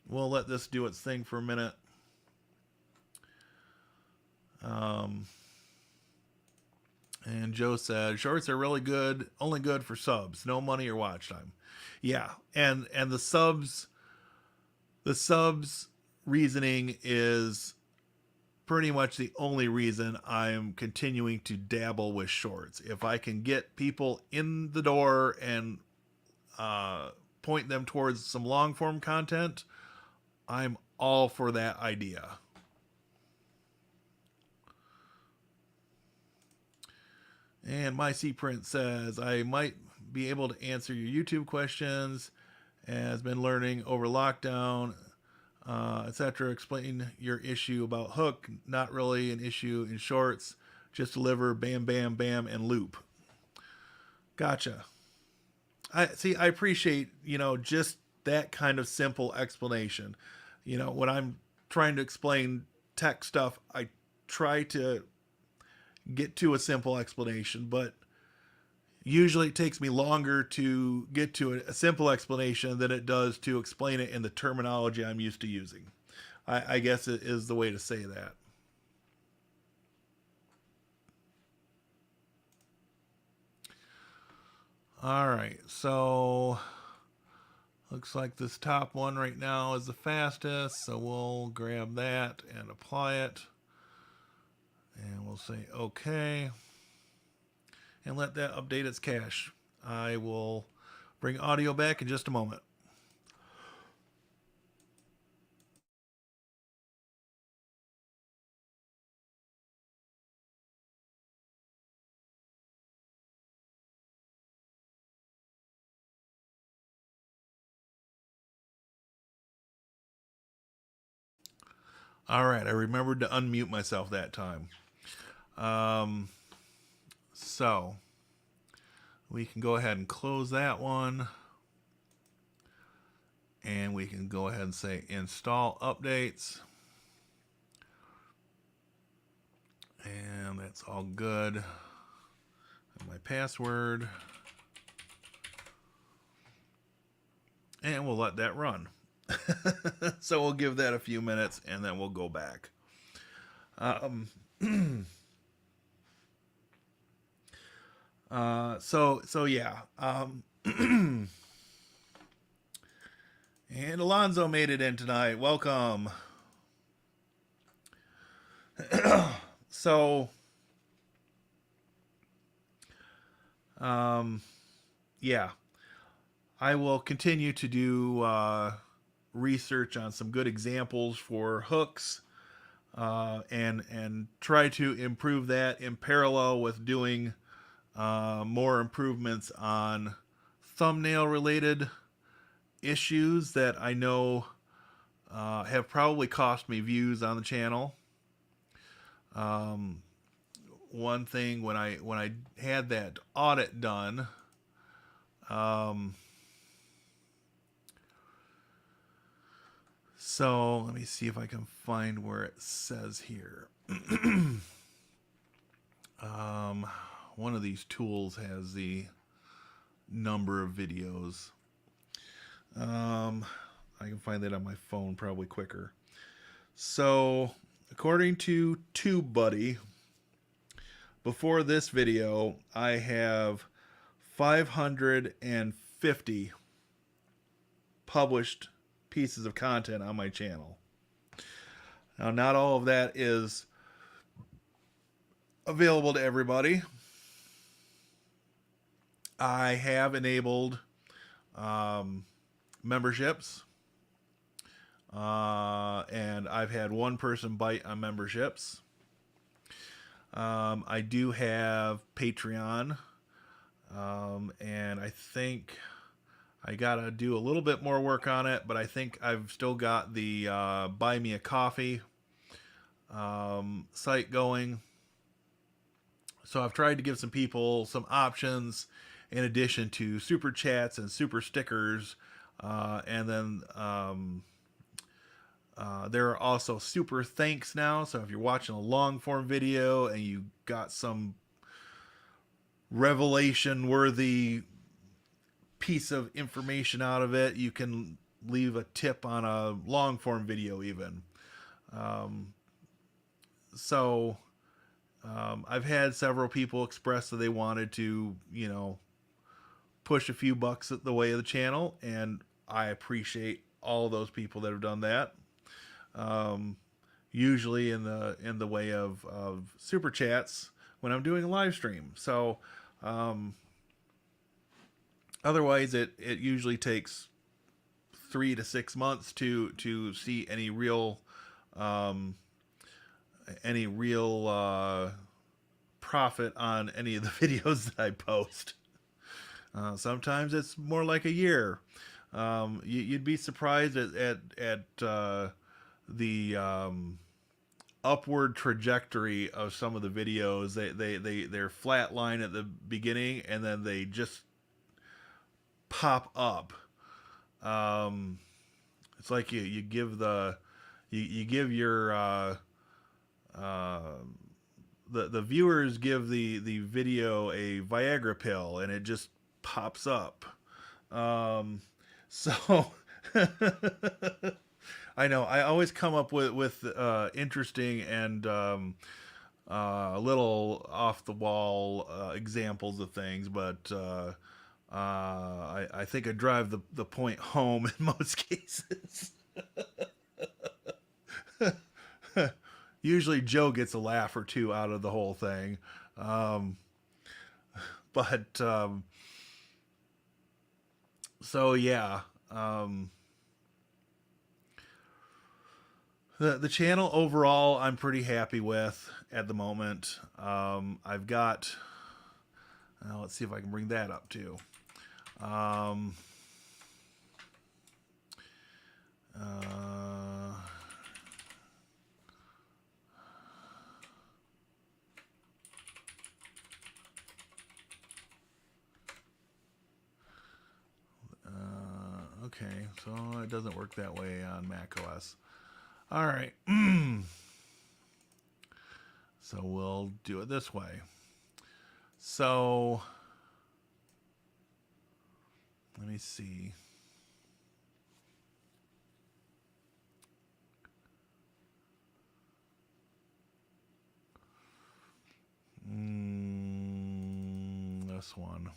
we'll let this do its thing for a minute. And Joe said, shorts are really good, only good for subs, no money or watch time. Yeah, and the subs reasoning is pretty much the only reason I'm continuing to dabble with shorts. If I can get people in the door and point them towards some long form content, I'm all for that idea. And my Print says, I might be able to answer your YouTube questions, has been learning over lockdown, etc. Explain your issue about hook, not really an issue in shorts, just deliver bam, bam, bam, and loop. Gotcha. I appreciate, just that kind of simple explanation. When I'm trying to explain tech stuff, I try to get to a simple explanation, but usually it takes me longer to get to a simple explanation than it does to explain it in the terminology I'm used to using. I guess it is the way to say that. All right, so looks like this top one right now is the fastest, so we'll grab that and apply it. And we'll say OK. And let that update its cache. I will bring audio back in just a moment. All right, I remembered to unmute myself that time. So we can go ahead and close that one. And we can go ahead and say install updates. And that's all good. And my password. And we'll let that run. So we'll give that a few minutes and then we'll go back. So yeah. And Alonzo made it in tonight. Welcome. So, yeah. I will continue to do research on some good examples for hooks, and try to improve that in parallel with doing more improvements on thumbnail related issues that I know have probably cost me views on the channel. Um, One thing when I had that audit done, um, so let me see if I can find where it says here. um, One of these tools has the number of videos. I can find that on my phone probably quicker. So, according to TubeBuddy, before this video, I have 550 published pieces of content on my channel. Now, not all of that is available to everybody. I have enabled memberships, and I've had one person bite on memberships. I do have Patreon, and I think I gotta do a little bit more work on it, but I think I've still got the Buy Me a Coffee site going. So I've tried to give some people some options in addition to super chats and super stickers, and then there are also super thanks now. So if you're watching a long form video and you got some revelation worthy piece of information out of it, you can leave a tip on a long form video even. So I've had several people express that they wanted to, push a few bucks the way of the channel, and I appreciate all those people that have done that. Usually in the way of super chats when I'm doing a live stream. So otherwise, it usually takes 3 to 6 months to see any real profit on any of the videos that I post. Sometimes it's more like a year. You'd be surprised at the upward trajectory of some of the videos. They're flat line at the beginning, and then they just pop up. It's like you give your the viewers give the video a Viagra pill, and it just pops up. So I know I always come up with interesting and little off the wall examples of things, but I think I drive the point home in most cases. Usually Joe gets a laugh or two out of the whole thing. But so yeah, the channel overall I'm pretty happy with at the moment. I've got, let's see if I can bring that up too. Okay, so it doesn't work that way on Mac OS. All right. So we'll do it this way. So let me see. This one.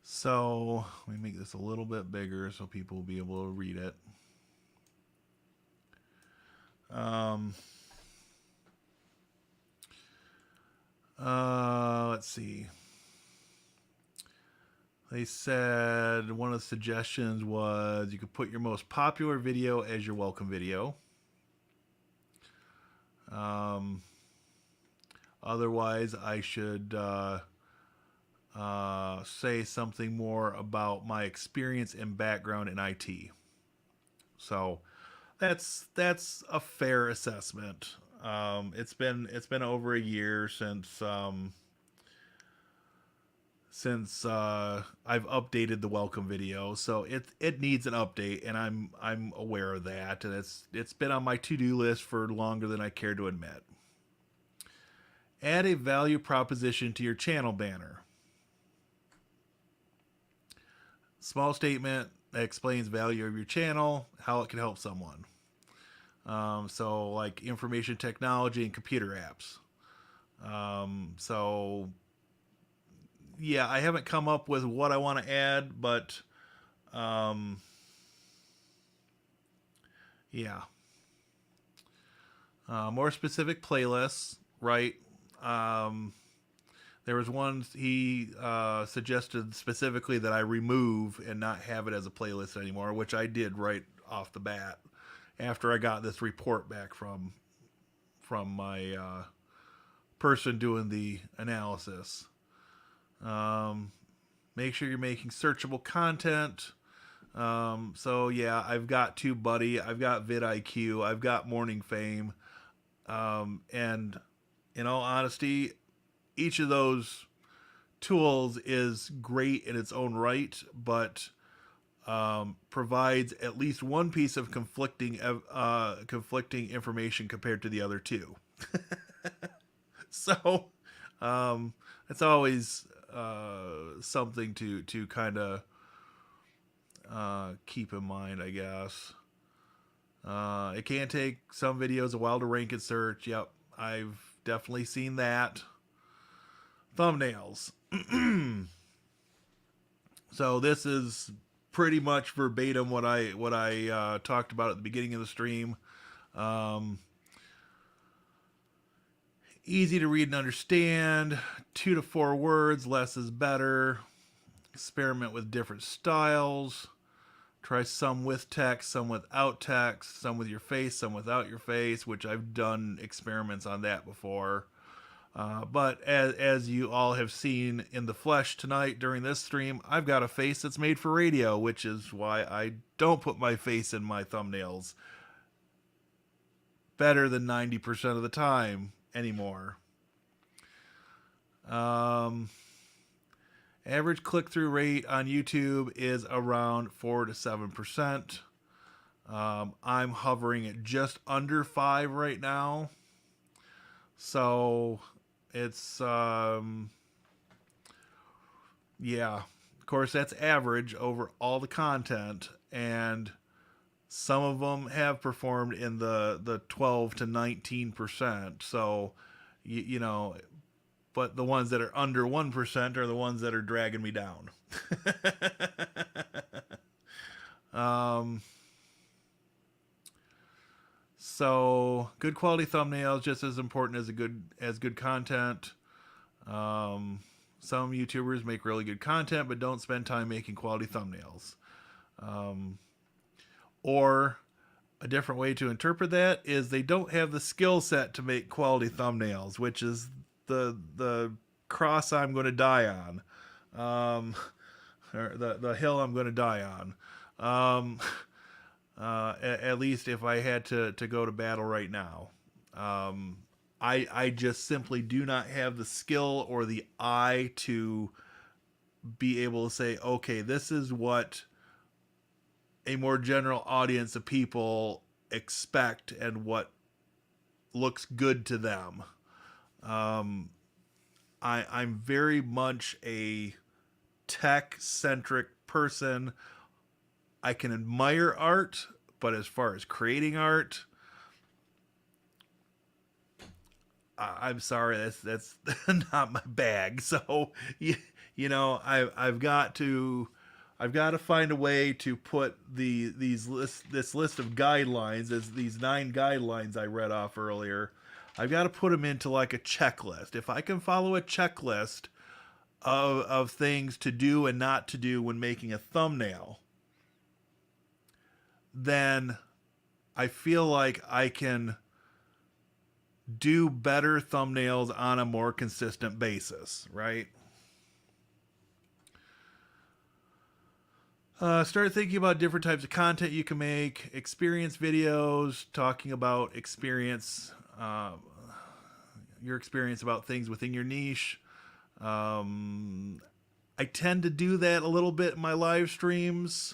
So let me make this a little bit bigger so people will be able to read it. Let's see. They said one of the suggestions was you could put your most popular video as your welcome video. Um, Otherwise, I should say something more about my experience and background in IT. So that's a fair assessment. It's been over a year since I've updated the welcome video, so it needs an update, and I'm aware of that, and it's been on my to-do list for longer than I care to admit. Add a value proposition to your channel banner. Small statement that explains value of your channel, how it can help someone. So like information technology and computer apps. So yeah, I haven't come up with what I want to add, but yeah, more specific playlists, right? Um, there was one he suggested specifically that I remove and not have it as a playlist anymore, which I did right off the bat after I got this report back from my person doing the analysis. Make sure you're making searchable content. So yeah, I've got TubeBuddy, I've got vidIQ, I've got Morning Fame, and in all honesty, each of those tools is great in its own right, but provides at least one piece of conflicting information compared to the other two. So it's always something to kind of keep in mind, I guess. It can take some videos a while to rank and search. Yep, I've definitely seen that. Thumbnails. So this is pretty much verbatim what I talked about at the beginning of the stream. Easy to read and understand. 2 to 4 words. Less is better. Experiment with different styles. Try some with text, some without text, some with your face, some without your face, which I've done experiments on that before. But as you all have seen in the flesh tonight during this stream, I've got a face that's made for radio, which is why I don't put my face in my thumbnails better than 90% of the time anymore. Average click-through rate on YouTube is around 4 to 7%. I'm hovering at just under 5 right now. So it's yeah, of course that's average over all the content, and some of them have performed in the 12 to 19%. So you know, but the ones that are under 1% are the ones that are dragging me down. So good quality thumbnails just as important as good content. Some YouTubers make really good content but don't spend time making quality thumbnails. Or a different way to interpret that is they don't have the skill set to make quality thumbnails, which is the cross I'm going to die on, or the hill I'm going to die on. At least if I had to go to battle right now. I just simply do not have the skill or the eye to be able to say, okay, this is what a more general audience of people expect and what looks good to them. I'm very much a tech-centric person. I can admire art, but as far as creating art, I'm sorry, that's not my bag. So you know, I've got to find a way to put this list of guidelines, as these 9 guidelines I read off earlier. I've got to put them into like a checklist. If I can follow a checklist, of things to do and not to do when making a thumbnail, then I feel like I can do better thumbnails on a more consistent basis, right? Start thinking about different types of content you can make, experience videos, talking about your experience about things within your niche. Um, I tend to do that a little bit in my live streams,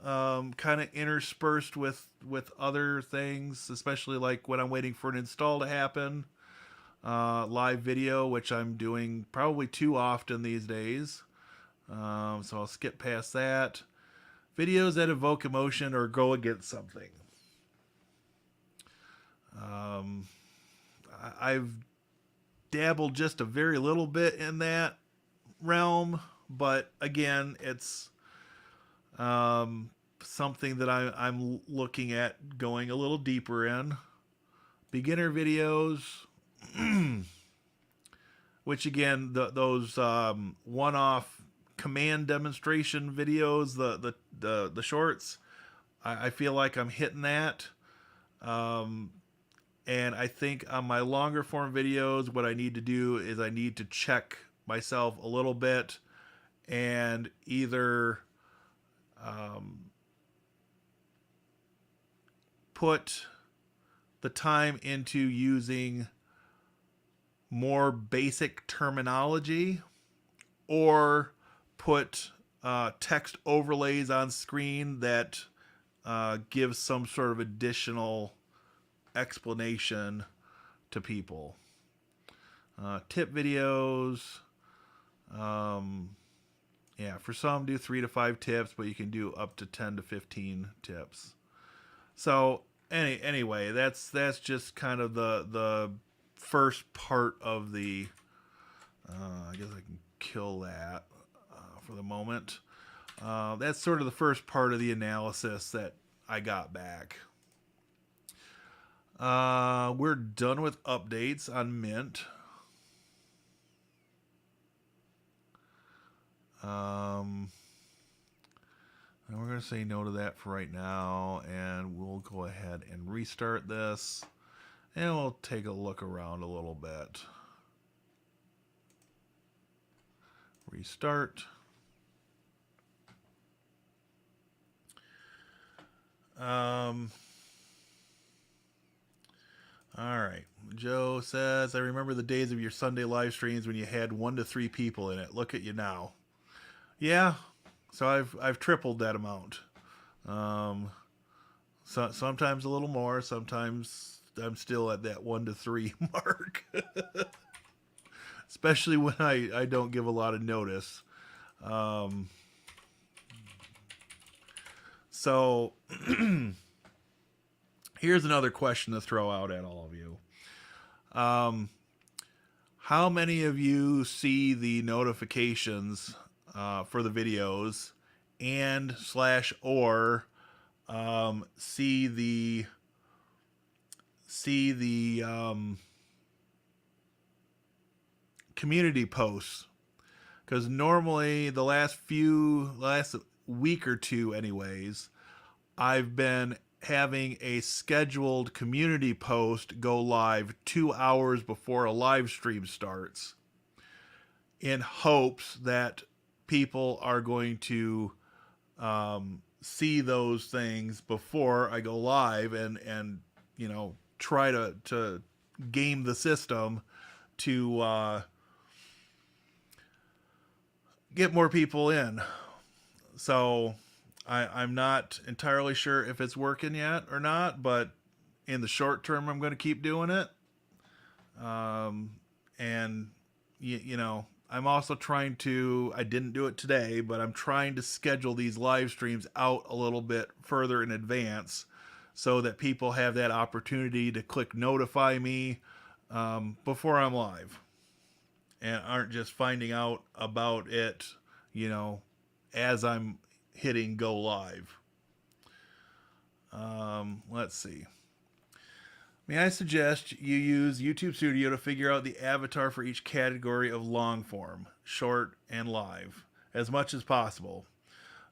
kind of interspersed with other things, especially like when I'm waiting for an install to happen. Live video, which I'm doing probably too often these days. So I'll skip past that. Videos that evoke emotion or go against something. Um, I've dabbled just a very little bit in that realm, but again, it's something that I'm looking at going a little deeper in. Beginner videos, which again, those one-off command demonstration videos, the shorts, I feel like I'm hitting that. And I think on my longer form videos, what I need to do is I need to check myself a little bit and either put the time into using more basic terminology or put text overlays on screen that gives some sort of additional explanation to people. Tip videos. Yeah, for some do 3 to 5 tips, but you can do up to 10 to 15 tips. So anyway, that's just kind of the first part of the. I guess I can kill that for the moment. That's sort of the first part of the analysis that I got back. We're done with updates on Mint. And we're going to say no to that for right now, and we'll go ahead and restart this, and we'll take a look around a little bit. Restart. All right. Joe says, I remember the days of your Sunday live streams when you had 1 to 3 people in it. Look at you now. Yeah. So I've tripled that amount. So sometimes a little more. Sometimes I'm still at that 1 to 3 mark. Especially when I don't give a lot of notice. So here's another question to throw out at all of you. How many of you see the notifications for the videos and / or see the community posts? Because normally the last week or two anyways, I've been having a scheduled community post go live 2 hours before a live stream starts in hopes that people are going to see those things before I go live and you know, try to game the system to get more people in. So I'm not entirely sure if it's working yet or not, but in the short term, I'm going to keep doing it. And you know, I'm also trying to, I didn't do it today, but I'm trying to schedule these live streams out a little bit further in advance so that people have that opportunity to click notify me before I'm live and aren't just finding out about it, you know, as I'm hitting go live. Let's see. May I suggest you use YouTube Studio to figure out the avatar for each category of long form, short, and live, as much as possible,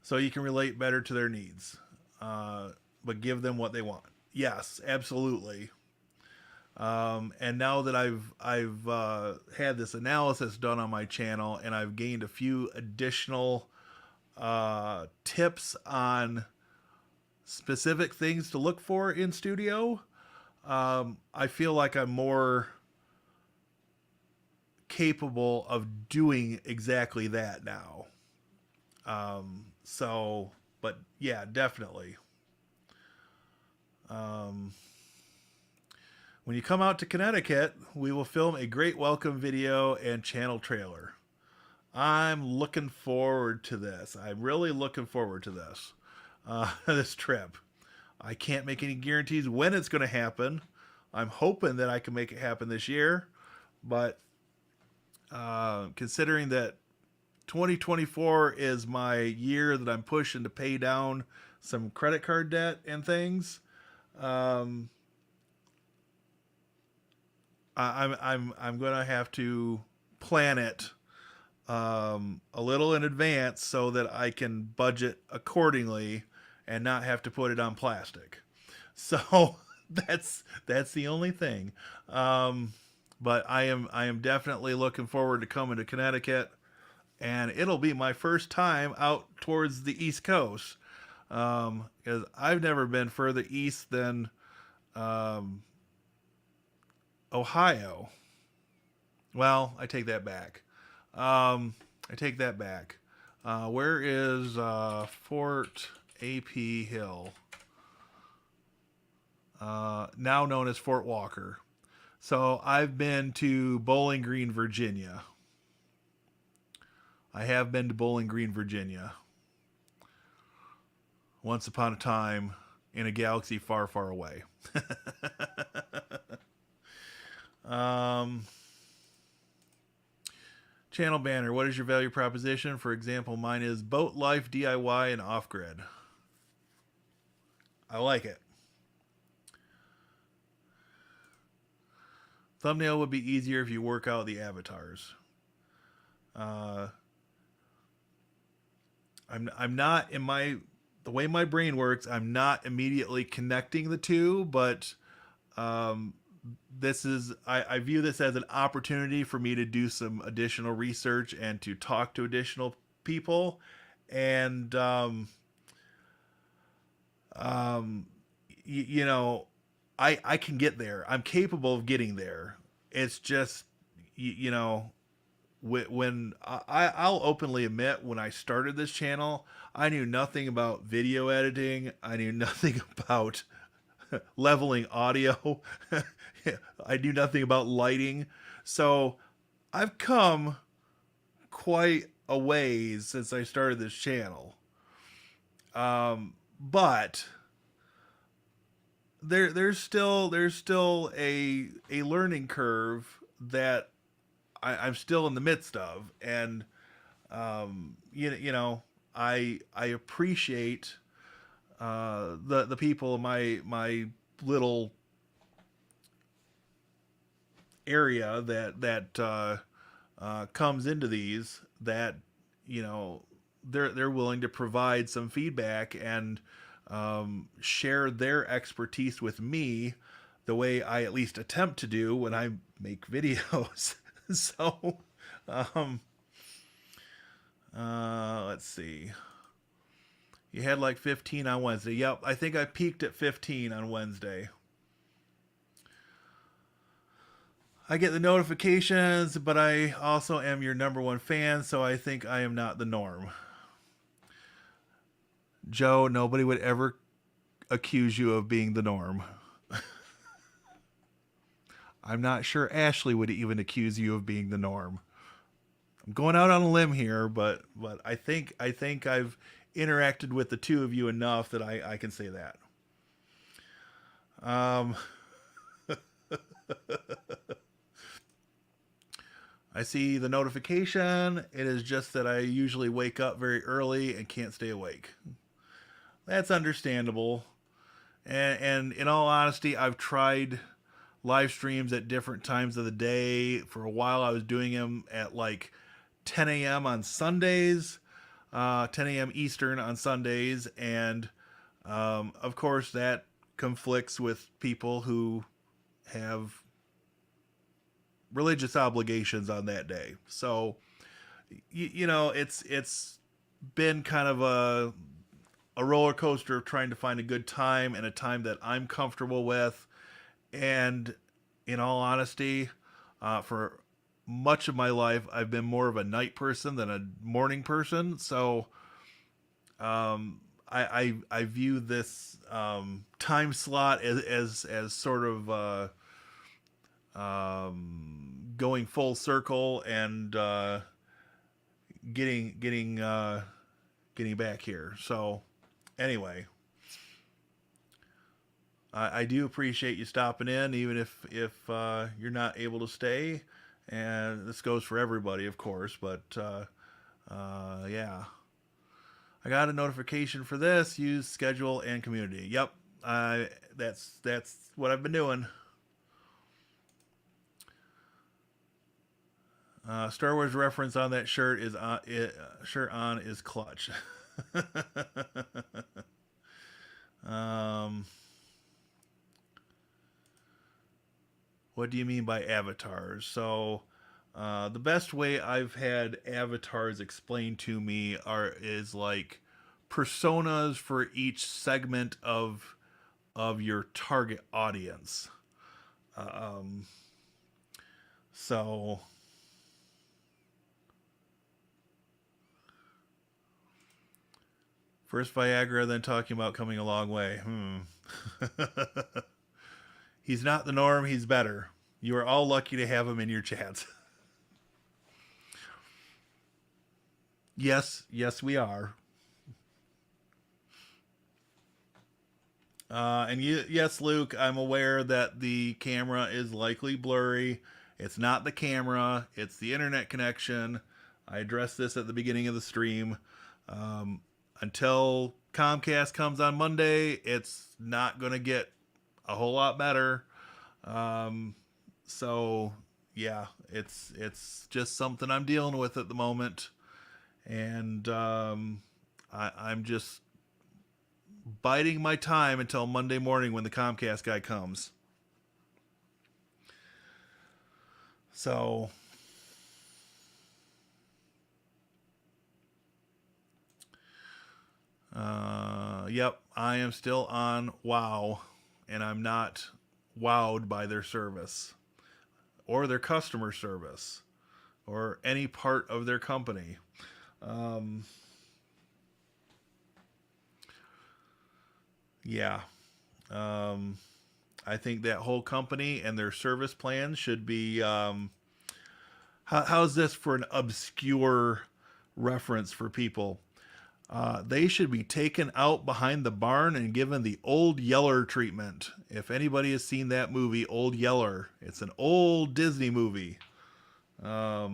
so you can relate better to their needs, uh, but give them what they want. Yes, absolutely. And now that I've had this analysis done on my channel, and I've gained a few additional tips on specific things to look for in Studio, I feel like I'm more capable of doing exactly that now. So, but yeah, definitely. Um, when you come out to Connecticut, we will film a great welcome video and channel trailer. I'm looking forward to this. I'm really looking forward to this. This trip. I can't make any guarantees when it's going to happen. I'm hoping that I can make it happen this year, but considering that 2024 is my year that I'm pushing to pay down some credit card debt and things, um, I'm gonna have to plan it a little in advance so that I can budget accordingly and not have to put it on plastic. So that's the only thing. But I am definitely looking forward to coming to Connecticut, and it'll be my first time out towards the East Coast, because I've never been further east than um, Ohio. Well, I take that back. I take that back. Where is Fort AP Hill? Now known as Fort Walker. So I've been to Bowling Green, Virginia. I have been to Bowling Green, Virginia. Once upon a time in a galaxy far, far away. um, Channel banner. What is your value proposition? For example, mine is boat life, DIY, and off grid. I like it. Thumbnail would be easier if you work out the avatars. Uh, I'm not in my the way my brain works. I'm not immediately connecting the two, but um, this is I view this as an opportunity for me to do some additional research and to talk to additional people, and um, you know, I can get there. I'm capable of getting there. It's just you know, when I'll openly admit, when I started this channel, I knew nothing about video editing. I knew nothing about leveling audio. I knew nothing about lighting. So I've come quite a ways since I started this channel. But there's still a learning curve that I'm still in the midst of, and you know, I appreciate the people in my little area that comes into these, that you know, they're willing to provide some feedback and share their expertise with me the way I at least attempt to do when I make videos. So, um, let's see. You had like 15 on Wednesday. Yep, I think I peaked at 15 on Wednesday. I get the notifications, but I also am your number one fan, so I think I am not the norm. Joe, nobody would ever accuse you of being the norm. I'm not sure Ashley would even accuse you of being the norm. I'm going out on a limb here, but I think I've interacted with the two of you enough that I can say that. Um, I see the notification. It is just that I usually wake up very early and can't stay awake. That's understandable. And in all honesty, I've tried. live streams at different times of the day. For a while, I was doing them at like 10 a.m. on Sundays, 10 a.m. Eastern on Sundays, and of course that conflicts with people who have religious obligations on that day. So it's been kind of a roller coaster of trying to find a good time and a time that I'm comfortable with. And in all honesty, for much of my life, I've been more of a night person than a morning person. So I view this time slot as sort of going full circle and getting back here. So anyway, I do appreciate you stopping in, even if you're not able to stay. And this goes for everybody, of course. But yeah, I got a notification for this. Use schedule and community. Yep, that's what I've been doing. Star Wars reference on that shirt is shirt on is clutch. um, what do you mean by avatars? So, the best way I've had avatars explained to me is like personas for each segment of your target audience. Um, so first Viagra, then talking about coming a long way. He's not the norm, he's better. You are all lucky to have him in your chats. Yes, we are. Yes, Luke, I'm aware that the camera is likely blurry. It's not the camera, it's the internet connection. I addressed this at the beginning of the stream. Um, until Comcast comes on Monday, it's not going to get a whole lot better. So yeah, it's just something I'm dealing with at the moment, and I'm just biding my time until Monday morning when the Comcast guy comes. So yep, I am still on WoW, and I'm not wowed by their service or their customer service or any part of their company. Yeah. I think that whole company and their service plans should be. How's this for an obscure reference for people? They should be taken out behind the barn and given the Old Yeller treatment. If anybody has seen that movie, Old Yeller, it's an old Disney movie. I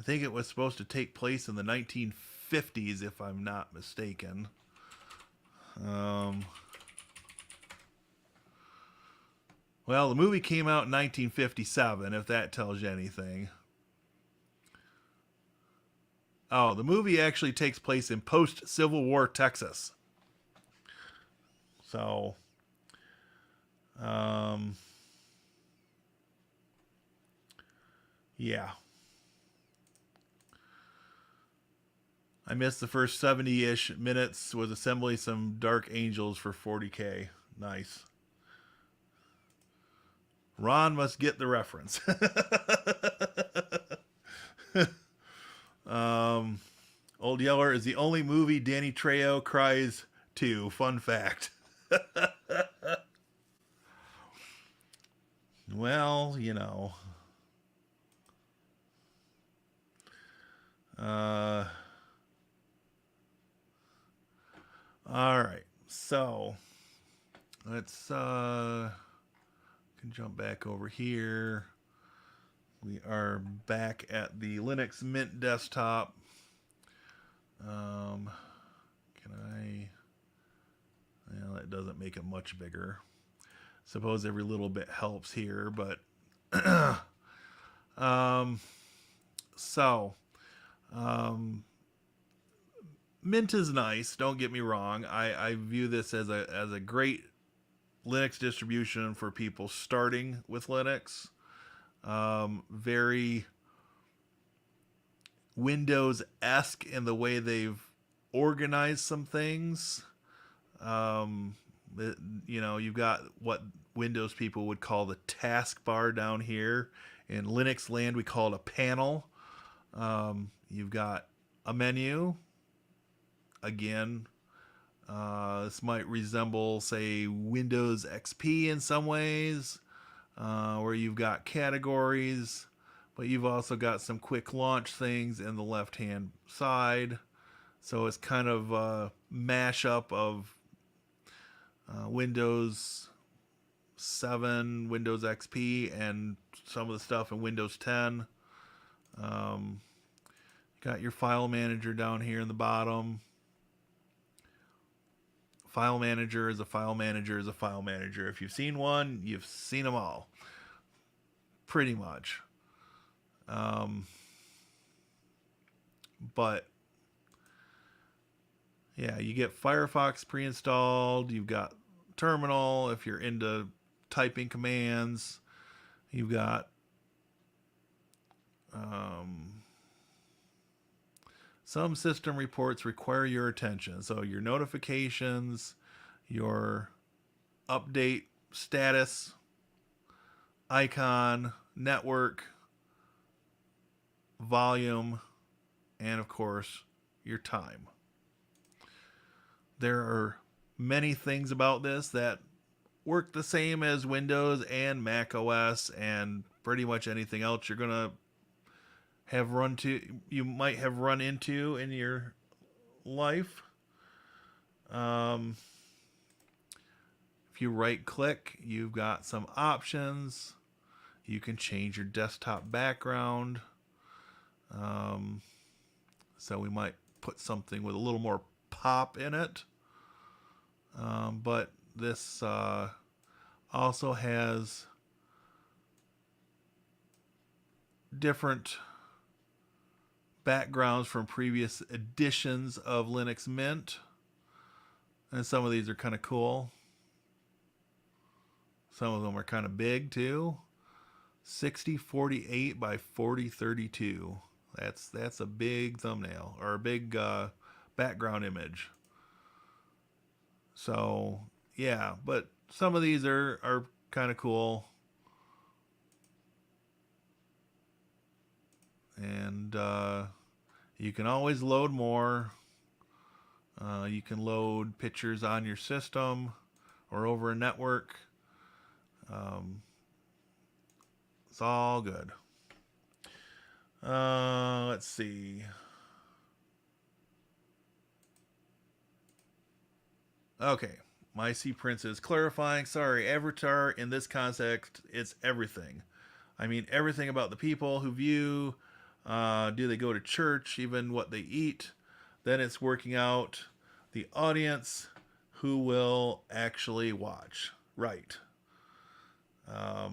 think it was supposed to take place in the 1950s, if I'm not mistaken. Well, the movie came out in 1957, if that tells you anything. Oh, the movie actually takes place in post-Civil War Texas. So, yeah. I missed the first 70-ish minutes, was assembling some Dark Angels for 40K. Nice. Ron must get the reference. Old Yeller is the only movie Danny Trejo cries to. Fun fact. Well, you know. All right. So, let's can jump back over here. We are back at the Linux Mint desktop. Can I? Well, that doesn't make it much bigger. suppose every little bit helps here, but um, so um, Mint is nice. Don't get me wrong. I view this as a great Linux distribution for people starting with Linux. Very Windows-esque in the way they've organized some things. Um, you've got what Windows people would call the taskbar down here. In Linux land, we call it a panel. You've got a menu. Again, this might resemble, say, Windows XP in some ways, where you've got categories, but you've also got some quick launch things in the left-hand side. So it's kind of a mashup of Windows 7, Windows XP, and some of the stuff in Windows 10. Got your file manager down here in the bottom. File manager is a file manager is a file manager. If you've seen one, you've seen them all. Pretty much. But yeah, you get Firefox pre-installed. You've got terminal if you're into typing commands. You've got some system reports require your attention. So your notifications, your update status, icon, network, volume, and of course, your time. There are many things about this that work the same as Windows and Mac OS and pretty much anything else you're going to you might have run into in your life. If you right click, you've got some options. You can change your desktop background. So we might put something with a little more pop in it. But this also has different backgrounds from previous editions of Linux Mint. And some of these are kind of cool. Some of them are kind of big too. 6048 by 4032. That's a big thumbnail or a big background image. So yeah, but some of these are kind of cool. And you can always load more. You can load pictures on your system or over a network. It's all good. Let's see. Okay. My C Prince is clarifying. Sorry, avatar in this context, it's everything. I mean, everything about the people who view. Do they go to church, even what they eat? Then it's working out the audience who will actually watch. Right. I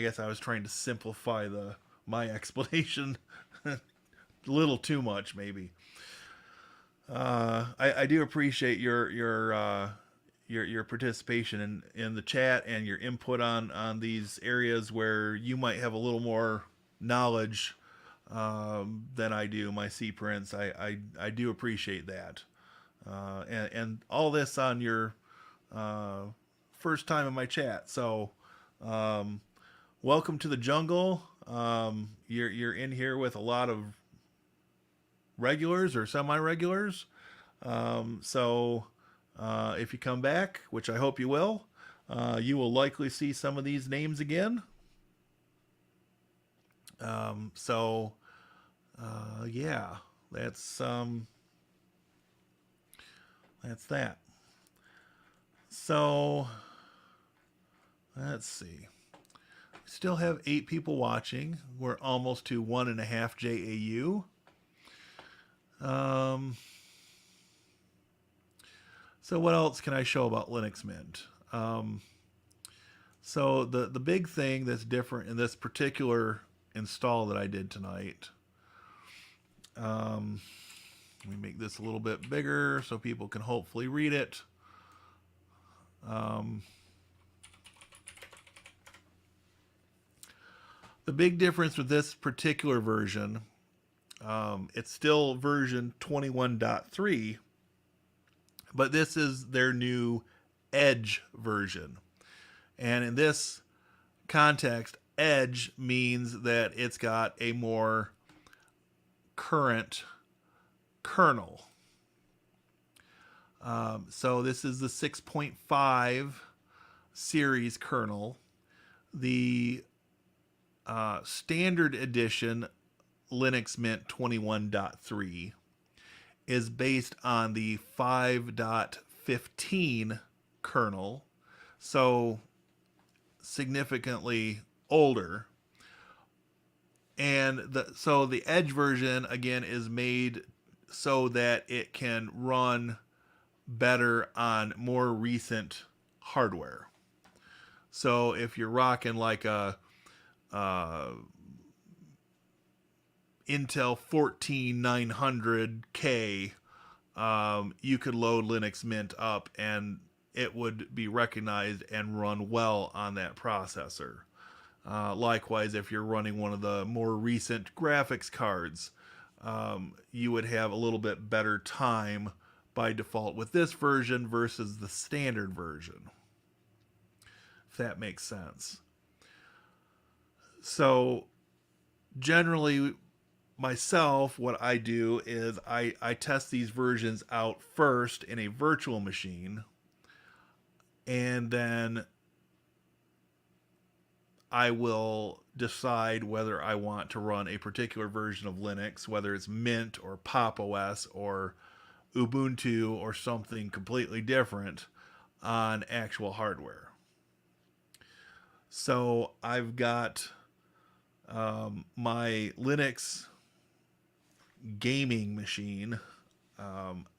guess I was trying to simplify my explanation a little too much, maybe. I do appreciate your participation in the chat and your input on these areas where you might have a little more knowledge than I do. My C Prince, I do appreciate that, and all this on your first time in my chat. So welcome to the jungle. You're in here with a lot of regulars or semi-regulars. So if you come back, which I hope you will likely see some of these names again. Yeah, that's that. So let's see. Still have 8 people watching. We're almost to 1.5 JAU. So what else can I show about Linux Mint? So the big thing that's different in this particular install that I did tonight, let me make this a little bit bigger so people can hopefully read it. The big difference with this particular version, it's still version 21.3, but this is their new Edge version. And in this context, Edge means that it's got a more current kernel. So this is the 6.5 series kernel. The standard edition Linux Mint 21.3 is based on the 5.15 kernel, so significantly older. And so the Edge version, again, is made so that it can run better on more recent hardware. So if you're rocking like a Intel 14900K, you could load Linux Mint up and it would be recognized and run well on that processor. Likewise, if you're running one of the more recent graphics cards, you would have a little bit better time by default with this version versus the standard version, if that makes sense. So generally, myself, what I do is I test these versions out first in a virtual machine, and then I will decide whether I want to run a particular version of Linux, whether it's Mint or Pop! OS or Ubuntu or something completely different on actual hardware. So I've got my Linux gaming machine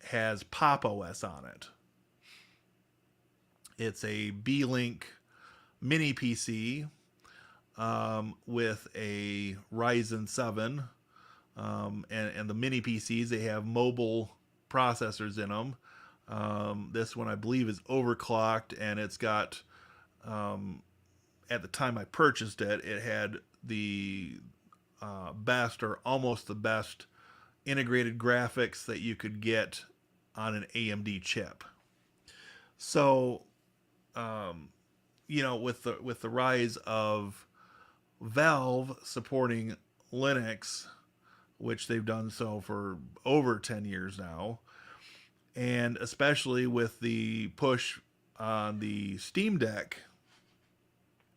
has Pop! OS on it. It's a B-Link mini PC with a Ryzen 7, and the mini PCs, they have mobile processors in them. This one I believe is overclocked, and it's got, at the time I purchased it, it had the best or almost the best integrated graphics that you could get on an AMD chip. So, with the rise of Valve supporting Linux, which they've done so for over 10 years now, and especially with the push on the Steam Deck,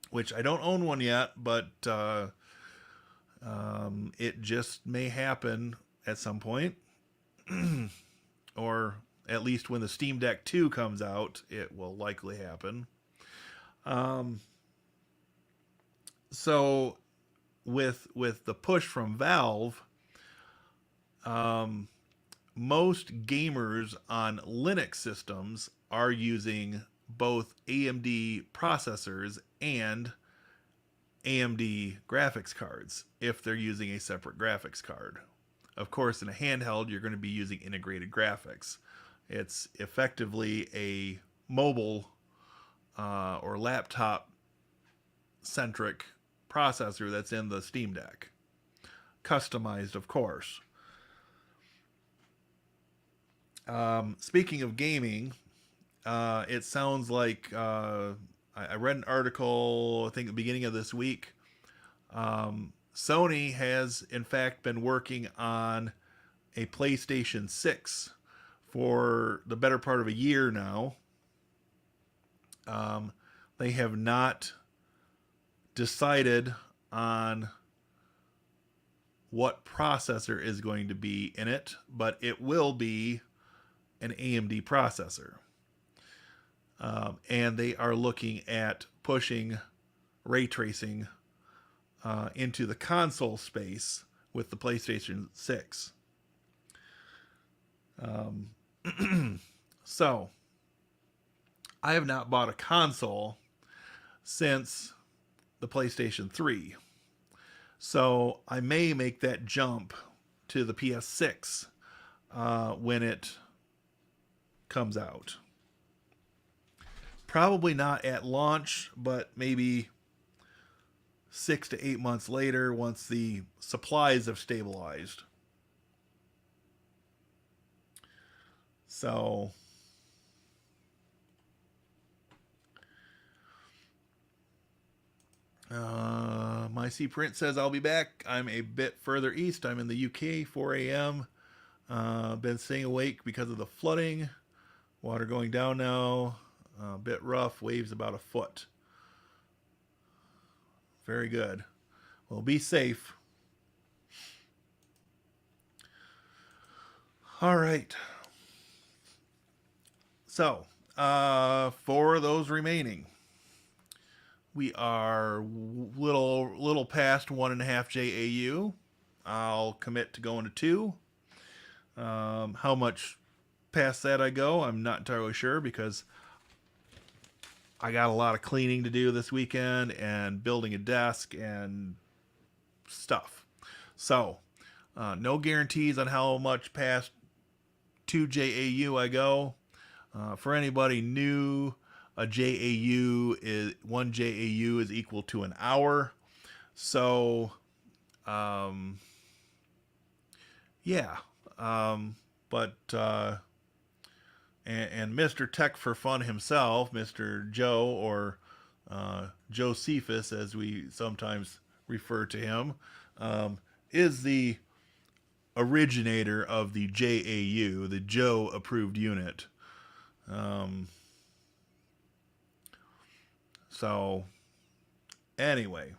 which I don't own one yet, but it just may happen at some point, or at least when the Steam Deck 2 comes out, it will likely happen. So with the push from Valve, most gamers on Linux systems are using both AMD processors and AMD graphics cards if they're using a separate graphics card. Of course, in a handheld, you're going to be using integrated graphics. It's effectively a mobile or laptop centric processor that's in the Steam Deck. Customized, of course. Speaking of gaming, it sounds like I read an article, I think at the beginning of this week. Sony has, in fact, been working on a PlayStation 6 for the better part of a year now. They have not decided on what processor is going to be in it, but it will be an AMD processor. And they are looking at pushing ray tracing into the console space with the PlayStation 6. So, I have not bought a console since the PlayStation 3. So I may make that jump to the PS6 when it comes out. Probably not at launch, but maybe 6 to 8 months later once the supplies have stabilized. So my C Print says I'll be back. I'm a bit further east. I'm in the UK, 4 a.m. Been staying awake because of the flooding. Water going down now. A bit rough. Waves about a foot. Very good. Well, be safe. All right. So, for those remaining, we are little past 1.5 JAU. I'll commit to going to 2. How much past that I go, I'm not entirely sure because I got a lot of cleaning to do this weekend and building a desk and stuff. So, no guarantees on how much past 2 JAU I go. For anybody new, a JAU is 1 JAU is equal to an hour. So, yeah. But Mr. Tech for Fun himself, Mr. Joe, or Josephus, as we sometimes refer to him, is the originator of the JAU, the Joe Approved Unit. So, anyway,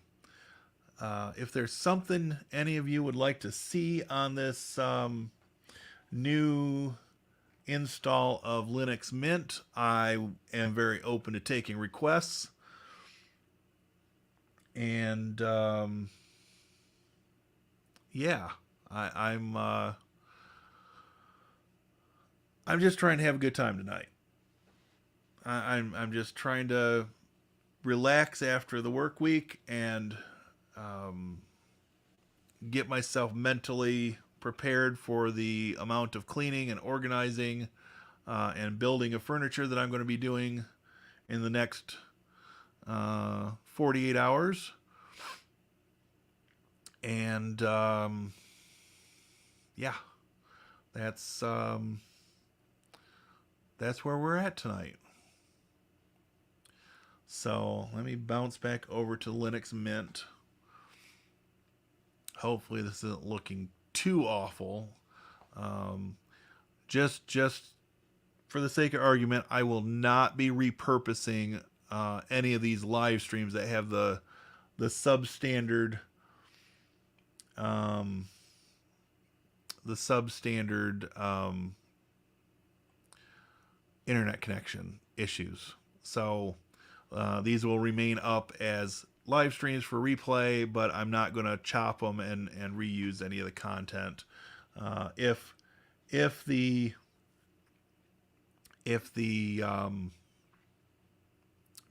if there's something any of you would like to see on this new install of Linux Mint, I am very open to taking requests. And yeah, I'm just trying to have a good time tonight. I'm just trying to relax after the work week and get myself mentally prepared for the amount of cleaning and organizing and building of furniture that I'm going to be doing in the next 48 hours. And yeah, that's where we're at tonight. So let me bounce back over to Linux Mint. Hopefully this isn't looking too awful. Just for the sake of argument, I will not be repurposing any of these live streams that have the substandard internet connection issues. So these will remain up as live streams for replay, but I'm not going to chop them and reuse any of the content. If the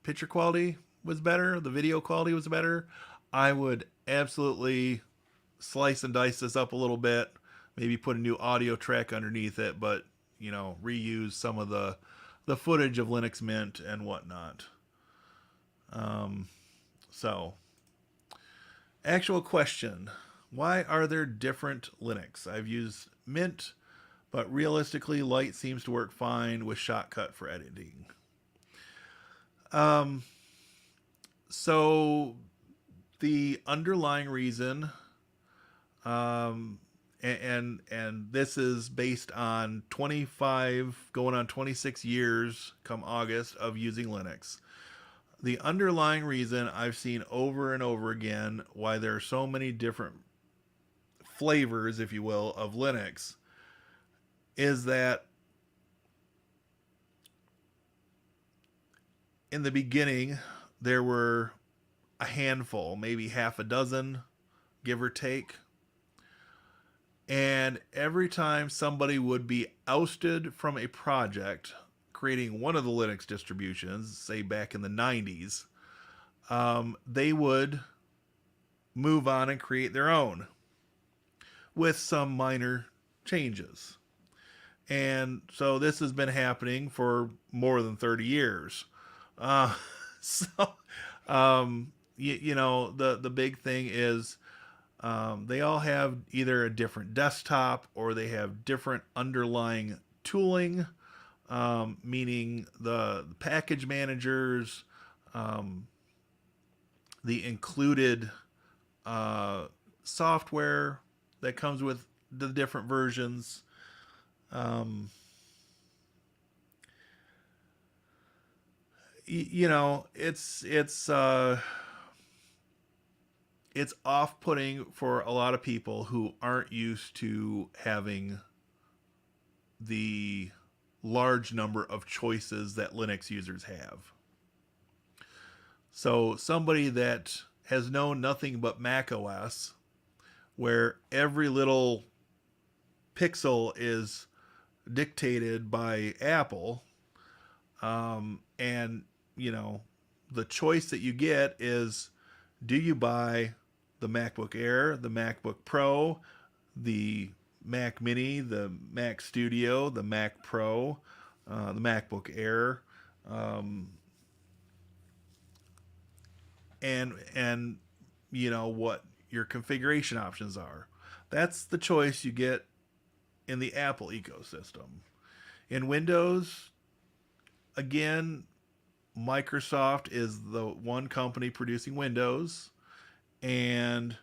picture quality was better, the video quality was better, I would absolutely slice and dice this up a little bit, maybe put a new audio track underneath it, but reuse some of the footage of Linux Mint and whatnot. So, actual question: why are there different Linux? I've used Mint, but realistically, Light seems to work fine with Shotcut for editing. So the underlying reason, and this is based on 25 going on 26 years come August of using Linux. The underlying reason I've seen over and over again why there are so many different flavors, if you will, of Linux is that in the beginning there were a handful, maybe half a dozen, give or take. And every time somebody would be ousted from a project, creating one of the Linux distributions, say back in the 90s, they would move on and create their own with some minor changes. And so this has been happening for more than 30 years. Uh, so, the big thing is they all have either a different desktop or they have different underlying tooling, meaning the package managers, the included software that comes with the different versions. Um, it's off-putting for a lot of people who aren't used to having the large number of choices that Linux users have. So somebody that has known nothing but Mac OS, where every little pixel is dictated by Apple, and the choice that you get is, do you buy the MacBook Air, the MacBook Pro, the Mac Mini, the Mac Studio, the Mac Pro, the MacBook Air, and what your configuration options are. That's the choice you get in the Apple ecosystem. In Windows, again, Microsoft is the one company producing Windows, and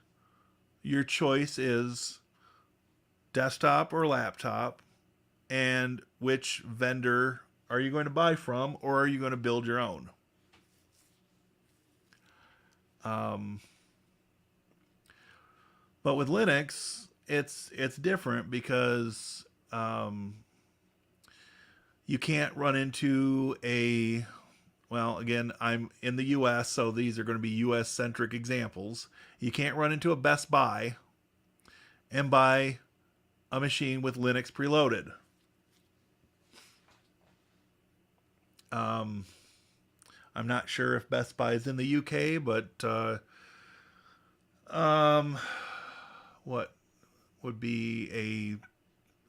your choice is desktop or laptop, and which vendor are you going to buy from, or are you going to build your own? But with Linux, it's different because you can't run into again, I'm in the US, so these are going to be US centric examples. You can't run into a Best Buy and buy a machine with Linux preloaded. I'm not sure if Best Buy is in the UK, but what would be a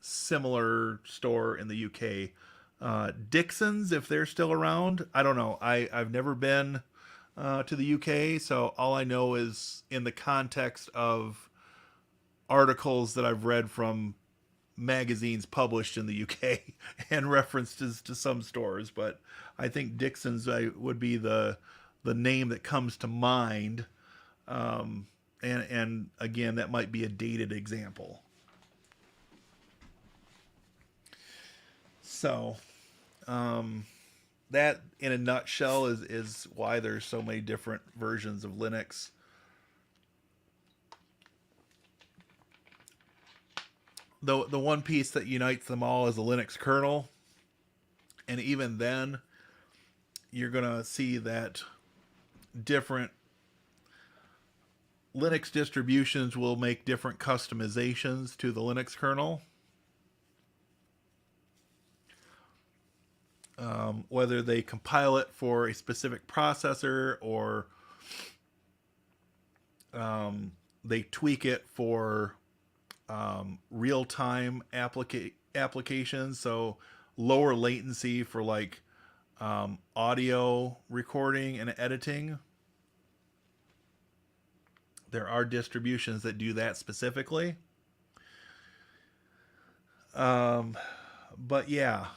similar store in the UK? Dixon's, if they're still around. I don't know. I've never been to the UK, so all I know is in the context of articles that I've read from magazines published in the UK and references to some stores. But I think Dixon's would be the name that comes to mind. And again, that might be a dated example. So, that in a nutshell is why there's so many different versions of Linux. The one piece that unites them all is the Linux kernel. And even then, you're going to see that different Linux distributions will make different customizations to the Linux kernel. Whether they compile it for a specific processor or they tweak it for real-time applications, so lower latency for like audio recording and editing. There are distributions that do that specifically. But yeah,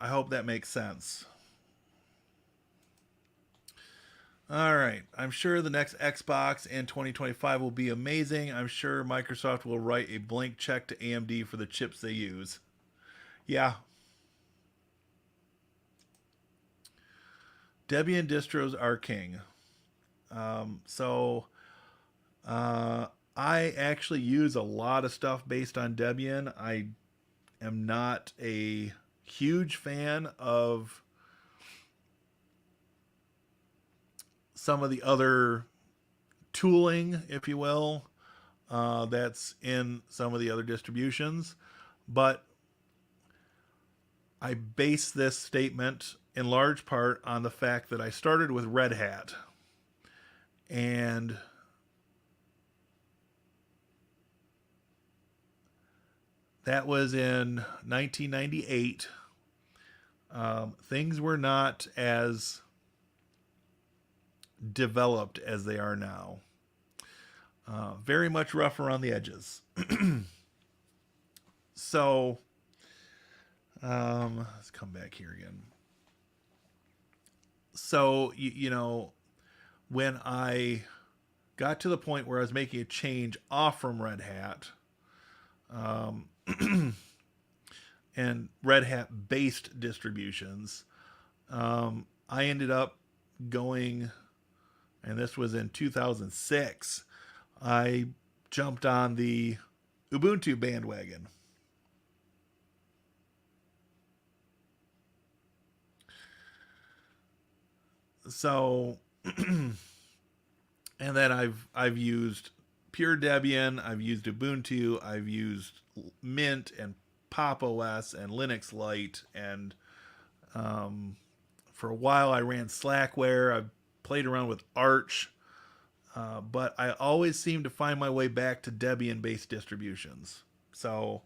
I hope that makes sense. All right. I'm sure the next Xbox in 2025 will be amazing. I'm sure Microsoft will write a blank check to AMD for the chips they use. Yeah. Debian distros are king. I actually use a lot of stuff based on Debian. I am not a huge fan of some of the other tooling, if you will, that's in some of the other distributions. But I base this statement in large part on the fact that I started with Red Hat, and that was in 1998. Things were not as developed as they are now. Very much rough around the edges. So, let's come back here again. So, when I got to the point where I was making a change off from Red Hat, um, and Red Hat based distributions, I ended up going, and this was in 2006, I jumped on the Ubuntu bandwagon. So, and then I've used Pure Debian, I've used Ubuntu, I've used Mint and Pop OS and Linux-like, and for a while I ran Slackware. I've played around with Arch, but I always seem to find my way back to Debian-based distributions. So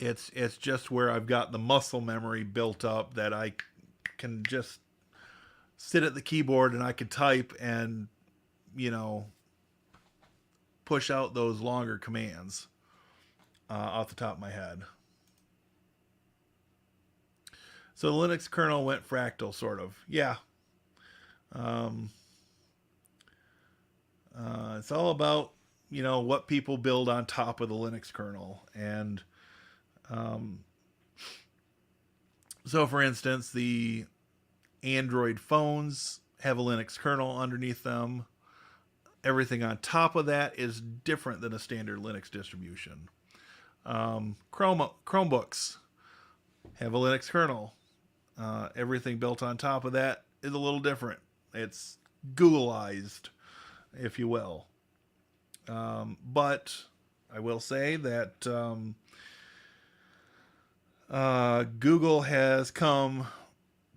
it's just where I've got the muscle memory built up that I can just sit at the keyboard and I can type and, you know, push out those longer commands off the top of my head. So the Linux kernel went fractal, sort of. Yeah. Um, it's all about, what people build on top of the Linux kernel. And um, so, for instance, the Android phones have a Linux kernel underneath them. Everything on top of that is different than a standard Linux distribution. Chromebooks have a Linux kernel. Everything built on top of that is a little different. It's Googleized, if you will. But I will say that Google has come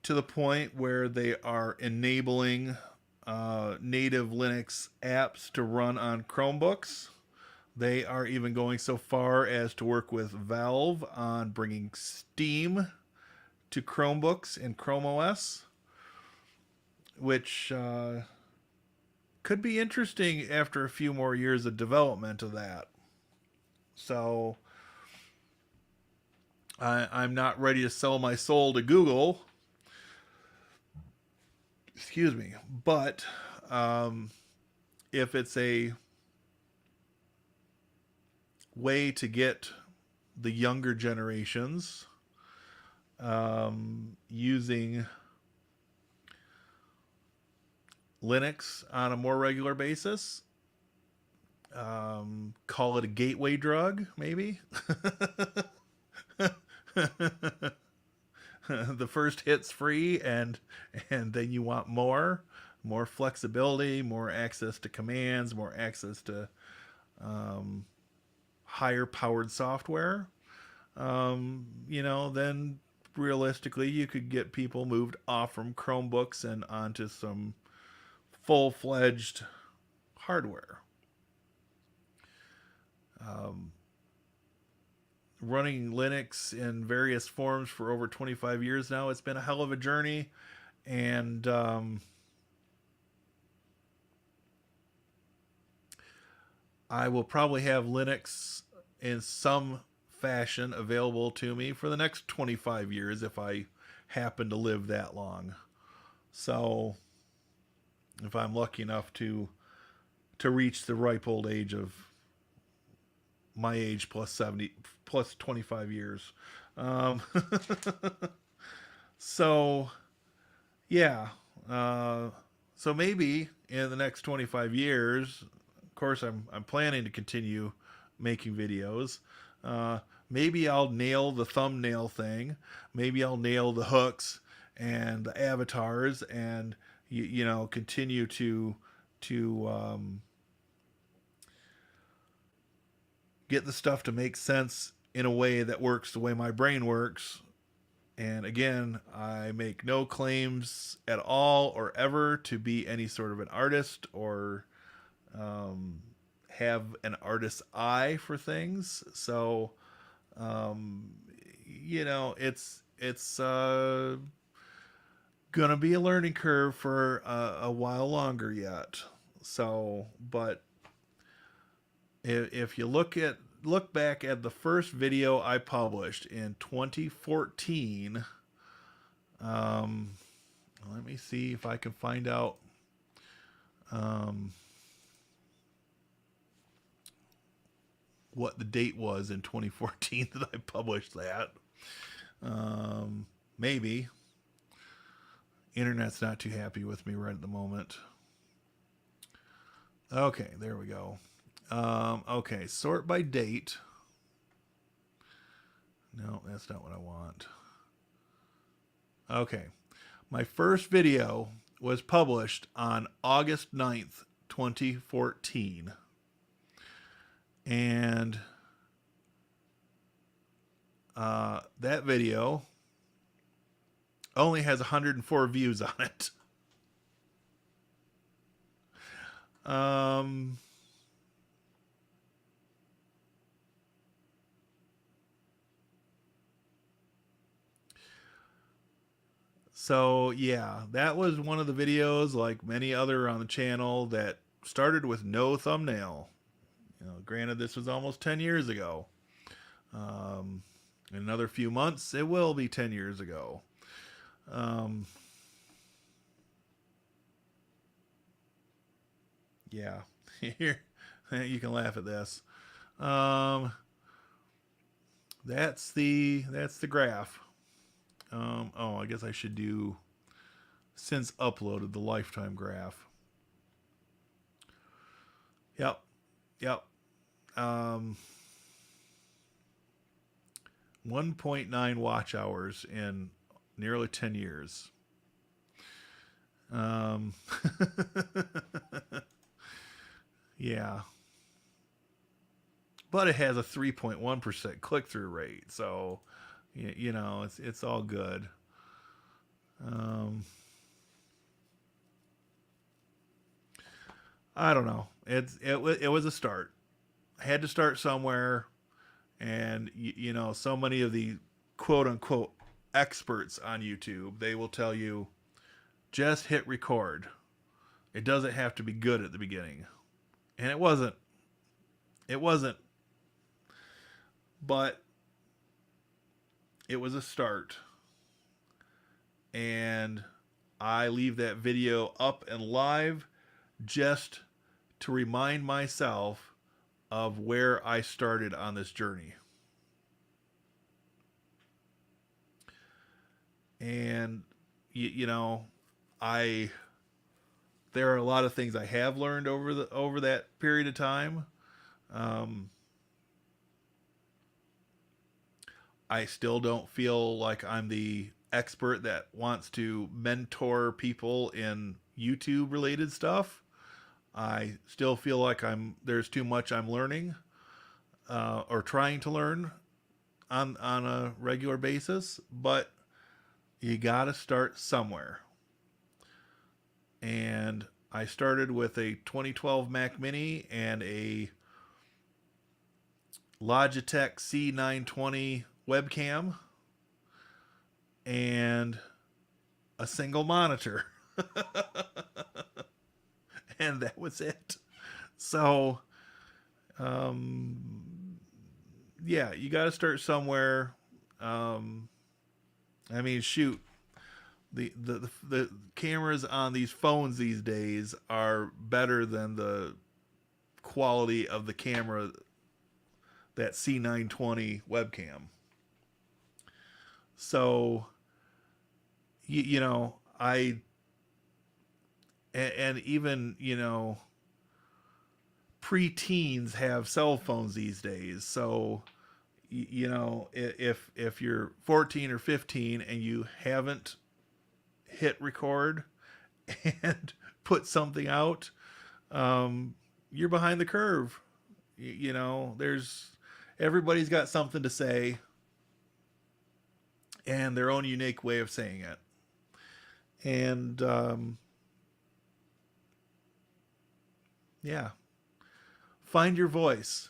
to the point where they are enabling native Linux apps to run on Chromebooks. They are even going so far as to work with Valve on bringing Steam to Chromebooks and Chrome OS, which could be interesting after a few more years of development of that. So I'm not ready to sell my soul to Google. Excuse me. But if it's a way to get the younger generations using Linux on a more regular basis, call it a gateway drug, maybe. The first hit's free, and then you want more flexibility, more access to commands, more access to higher powered software. Then realistically you could get people moved off from Chromebooks and onto some full-fledged hardware. Running Linux in various forms for over 25 years now, it's been a hell of a journey, and I will probably have Linux in some fashion available to me for the next 25 years if I happen to live that long. So if I'm lucky enough to reach the ripe old age of my age plus 70 plus 25 years. So yeah, so maybe in the next 25 years, of course I'm planning to continue making videos. Maybe I'll nail the thumbnail thing. Maybe I'll nail the hooks and the avatars, and continue to get the stuff to make sense in a way that works the way my brain works. And again, I make no claims at all or ever to be any sort of an artist or have an artist's eye for things. So, um, it's gonna be a learning curve for a while longer yet. So, but if you look back at the first video I published in 2014, let me see if I can find out um, what the date was in 2014 that I published that. Maybe. Internet's not too happy with me right at the moment. Okay, there we go. Okay, sort by date. No, that's not what I want. Okay. My first video was published on August 9th, 2014. And that video only has 104 views on it. So yeah, that was one of the videos, like many other on the channel, that started with no thumbnail. Granted, this was almost 10 years ago. In another few months, it will be 10 years ago. Yeah, here you can laugh at this. That's the graph. Oh, I guess I should do since uploaded the lifetime graph. Yep. 1.9 watch hours in nearly 10 years. Yeah. But it has a 3.1% click-through rate, so it's all good. I don't know. It was a start. I had to start somewhere, and so many of the quote unquote experts on YouTube, they will tell you just hit record. It doesn't have to be good at the beginning, and it wasn't. But it was a start, and I leave that video up and live just to remind myself of where I started on this journey. And there are a lot of things I have learned over that period of time. I still don't feel like I'm the expert that wants to mentor people in YouTube related stuff. I still feel like there's too much I'm learning or trying to learn on a regular basis, but you got to start somewhere. And I started with a 2012 Mac Mini and a Logitech C920 webcam and a single monitor. And that was it. So, yeah, you got to start somewhere. Shoot, the cameras on these phones these days are better than the quality of the camera, that C920 webcam. So, and even, preteens have cell phones these days. So, if you're 14 or 15 and you haven't hit record and put something out, you're behind the curve. Everybody's got something to say and their own unique way of saying it. And yeah, find your voice,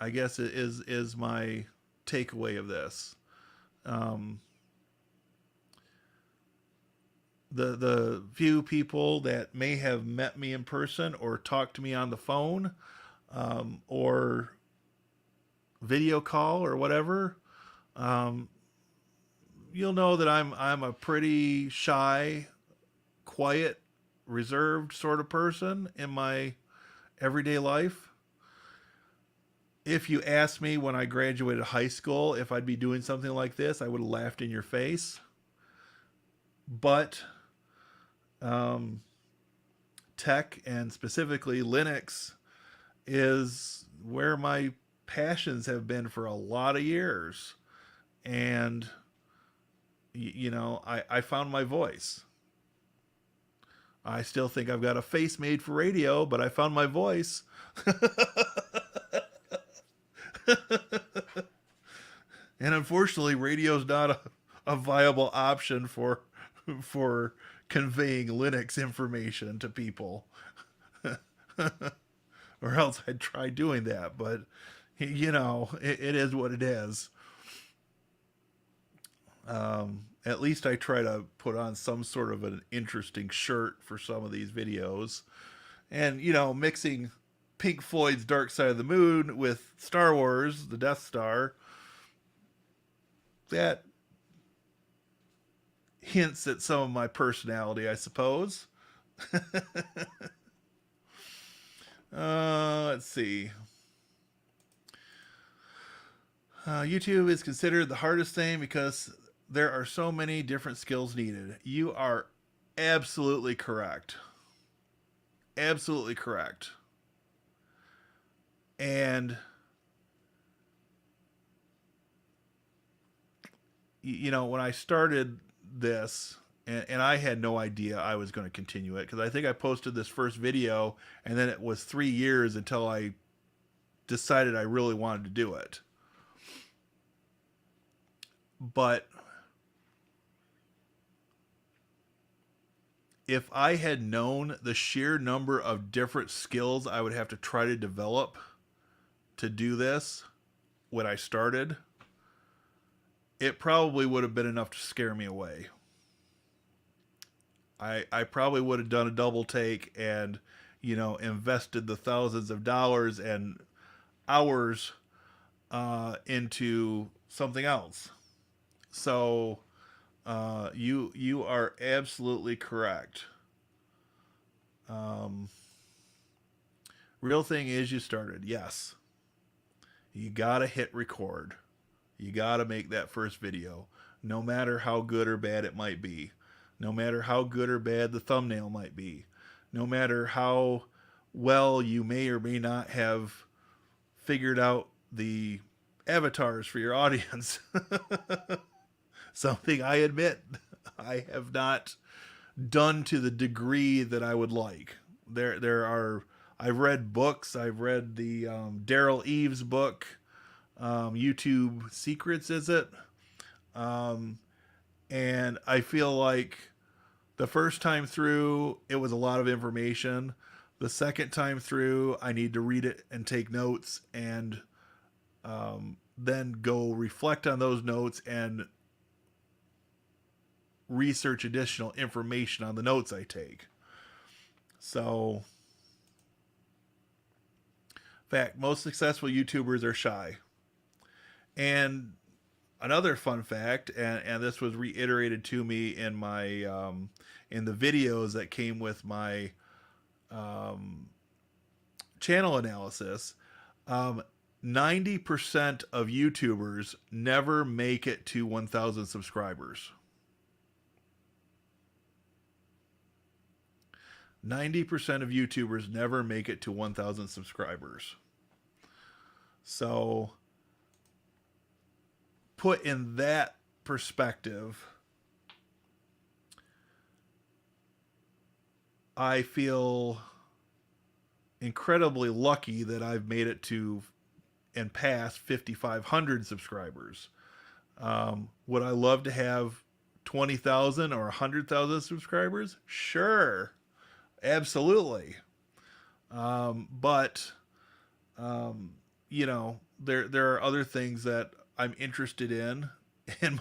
I guess, is my takeaway of this. Um, the few people that may have met me in person or talked to me on the phone, or video call or whatever, um, you'll know that I'm a pretty shy, quiet, reserved sort of person in my everyday life. If you asked me when I graduated high school if I'd be doing something like this, I would have laughed in your face. But um, tech and specifically Linux is where my passions have been for a lot of years. And, I found my voice. I still think I've got a face made for radio, but I found my voice. And unfortunately, radio's not a viable option for conveying Linux information to people. Or else I'd try doing that, but it is what it is. At least I try to put on some sort of an interesting shirt for some of these videos. And, mixing Pink Floyd's Dark Side of the Moon with Star Wars, the Death Star, that hints at some of my personality, I suppose. Let's see. YouTube is considered the hardest thing because there are so many different skills needed. You are absolutely correct. Absolutely correct. And, when I started this, and I had no idea I was going to continue it, because I think I posted this first video, and then it was 3 years until I decided I really wanted to do it. But if I had known the sheer number of different skills I would have to try to develop to do this when I started, it probably would have been enough to scare me away. I probably would have done a double take and, invested the thousands of dollars and hours into something else. So you are absolutely correct. Um, Real thing is you started. Yes. You gotta hit record. You gotta make that first video, no matter how good or bad it might be, no matter how good or bad the thumbnail might be, no matter how well you may or may not have figured out the avatars for your audience. Something I admit I have not done to the degree that I would like. There are. I've read books. I've read the Daryl Eves book, YouTube Secrets, is it? Um, and I feel like the first time through, it was a lot of information. The second time through, I need to read it and take notes, and then go reflect on those notes and research additional information on the notes I take. So, in fact, most successful YouTubers are shy. And another fun fact, and this was reiterated to me in my in the videos that came with my channel analysis, 90% of YouTubers never make it to 1,000 subscribers. 90% of YouTubers never make it to 1,000 subscribers. So, put in that perspective, I feel incredibly lucky that I've made it to and past 5,500 subscribers. Would I love to have 20,000 or 100,000 subscribers? Sure, absolutely. But you know, there are other things that I'm interested in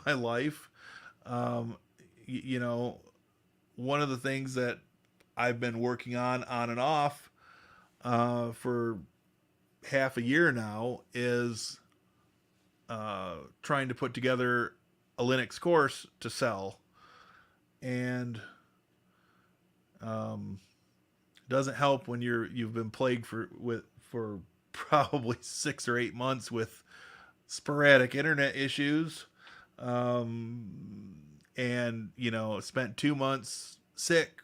my life. Um, you know, one of the things that I've been working on and off for half a year now is trying to put together a Linux course to sell, and um, doesn't help when you've been plagued for probably 6 or 8 months with sporadic internet issues, and spent 2 months sick,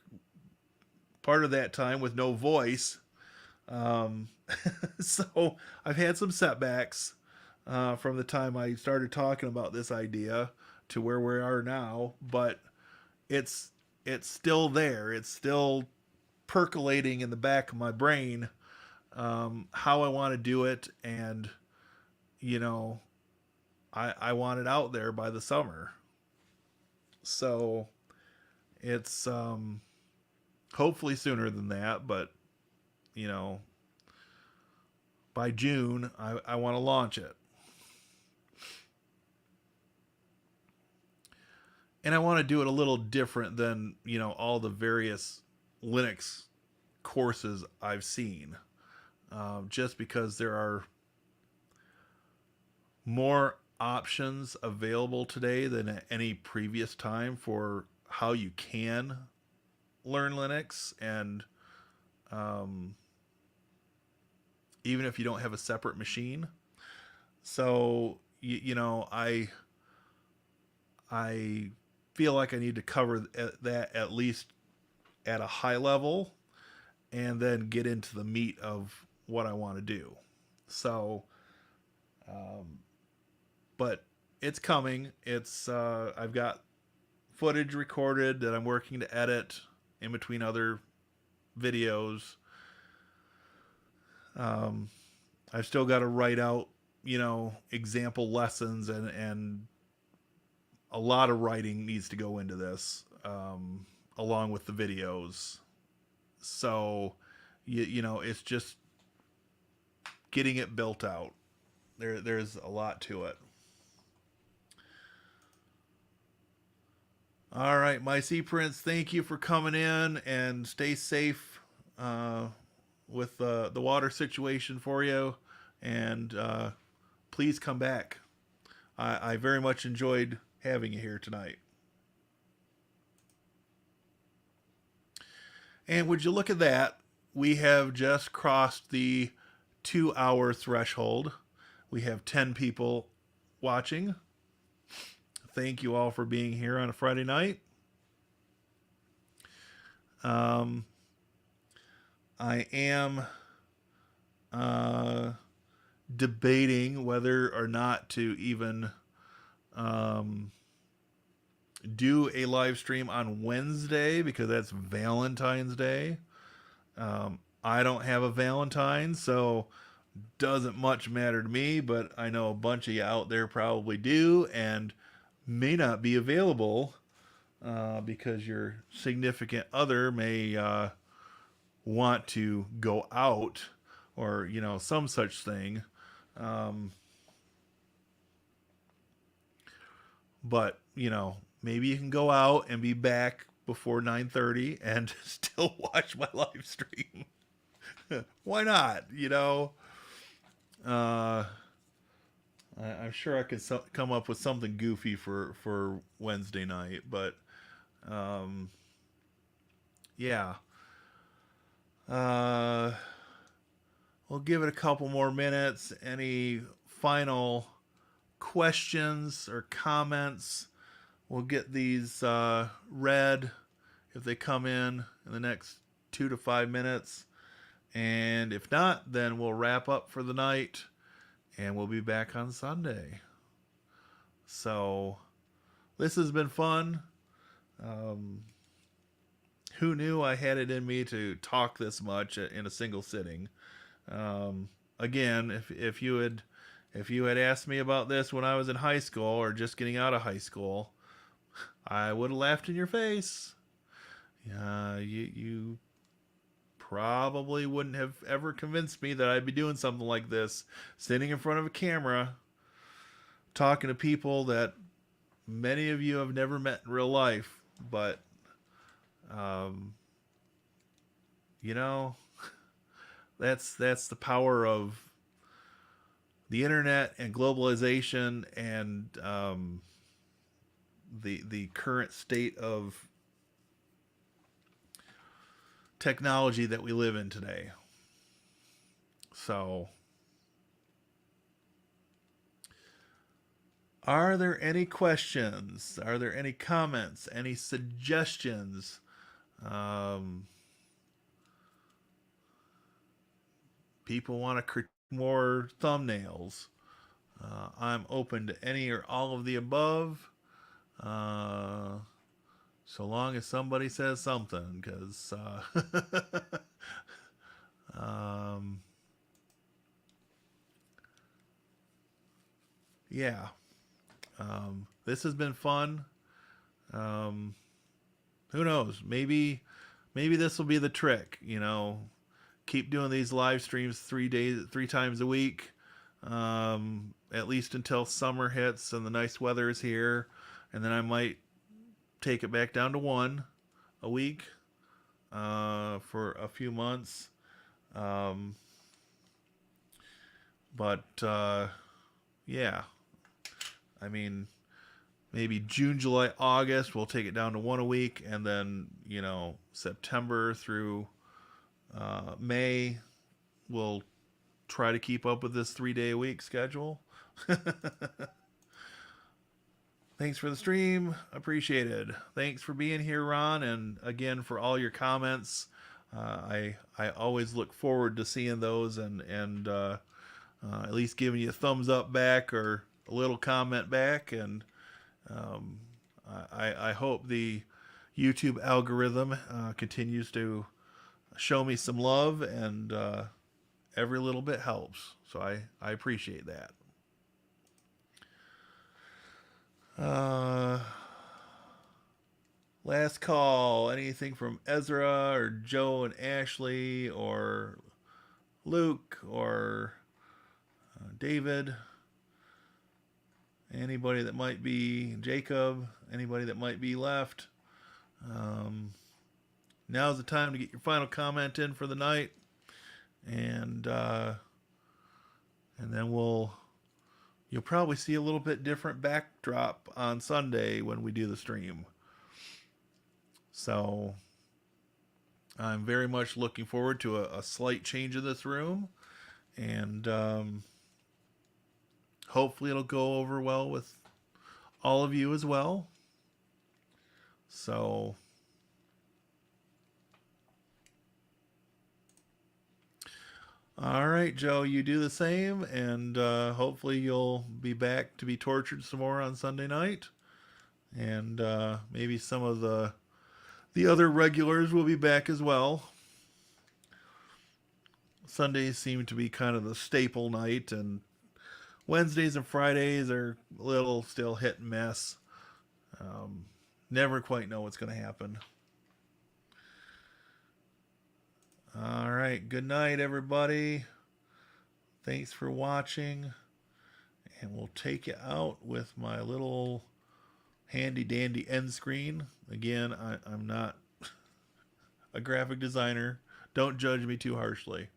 part of that time with no voice. um, so I've had some setbacks from the time I started talking about this idea to where we are now, but it's it's still there. It's still percolating in the back of my brain, how I want to do it, and you know, I want it out there by the summer. So it's hopefully sooner than that, but you know, by June I want to launch it. And I want to do it a little different than, all the various Linux courses I've seen. Just because there are more options available today than at any previous time for how you can learn Linux, and um, even if you don't have a separate machine. So I feel like I need to cover that at least at a high level, and then get into the meat of what I want to do. So, but it's coming. It's I've got footage recorded that I'm working to edit in between other videos. Um, I've still got to write out, example lessons, and a lot of writing needs to go into this, along with the videos. So, it's just getting it built out. There's a lot to it. All right, my Sea Prince, thank you for coming in, and stay safe with the water situation for you. And please come back. I very much enjoyed having you here tonight. And would you look at that? We have just crossed the 2 hour threshold. We have 10 people watching. Thank you all for being here on a Friday night. I am debating whether or not to even do a live stream on Wednesday, because that's Valentine's Day. I don't have a Valentine, so doesn't much matter to me, but I know a bunch of you out there probably do, and may not be available because your significant other may want to go out, or some such thing. But maybe you can go out and be back before 9:30 and still watch my live stream. Why not? uh I'm sure I could come up with something goofy for Wednesday night, but yeah. Uh, we'll give it a couple more minutes. Any final questions or comments? We'll get these read if they come in the next 2 to 5 minutes. And if not, then we'll wrap up for the night, and we'll be back on Sunday. So this has been fun. Who knew I had it in me to talk this much in a single sitting? Again, if you had If you had asked me about this when I was in high school or just getting out of high school, I would have laughed in your face. You probably wouldn't have ever convinced me that I'd be doing something like this, sitting in front of a camera, talking to people that many of you have never met in real life. But, um, you know, that's the power of the internet and globalization and the current state of technology that we live in today. So, are there any questions? Are there any comments? Any suggestions? Um, People want to critique more thumbnails. I'm open to any or all of the above. Uh, so long as somebody says something, because um, yeah, this has been fun. Um, who knows? Maybe this will be the trick. Keep doing these live streams 3 times a week, at least until summer hits and the nice weather is here, and then I might take it back down to one a week for a few months. Um, but yeah, I mean, maybe June, July, August, we'll take it down to one a week, and then September through May, we'll try to keep up with this 3-day a week schedule. Thanks for the stream. Appreciated. Thanks for being here, Ron, and again for all your comments. I always look forward to seeing those and at least giving you a thumbs up back or a little comment back. And I hope the YouTube algorithm continues to show me some love, and every little bit helps. So I appreciate that. Last call. Anything from Ezra or Joe and Ashley or Luke or David? Anybody that might be Jacob? Anybody that might be left? Now's the time to get your final comment in for the night, and then you'll probably see a little bit different backdrop on Sunday when we do the stream. So I'm very much looking forward to a slight change in this room, and hopefully it'll go over well with all of you as well. So all right, Joe, you do the same, and hopefully you'll be back to be tortured some more on Sunday night, and maybe some of the other regulars will be back as well. Sundays seem to be kind of the staple night, and Wednesdays and Fridays are a little still hit and miss. Never quite know what's going to happen. All right. Good night, everybody. Thanks for watching. And we'll take you out with my little handy dandy end screen. Again, I'm not a graphic designer. Don't judge me too harshly.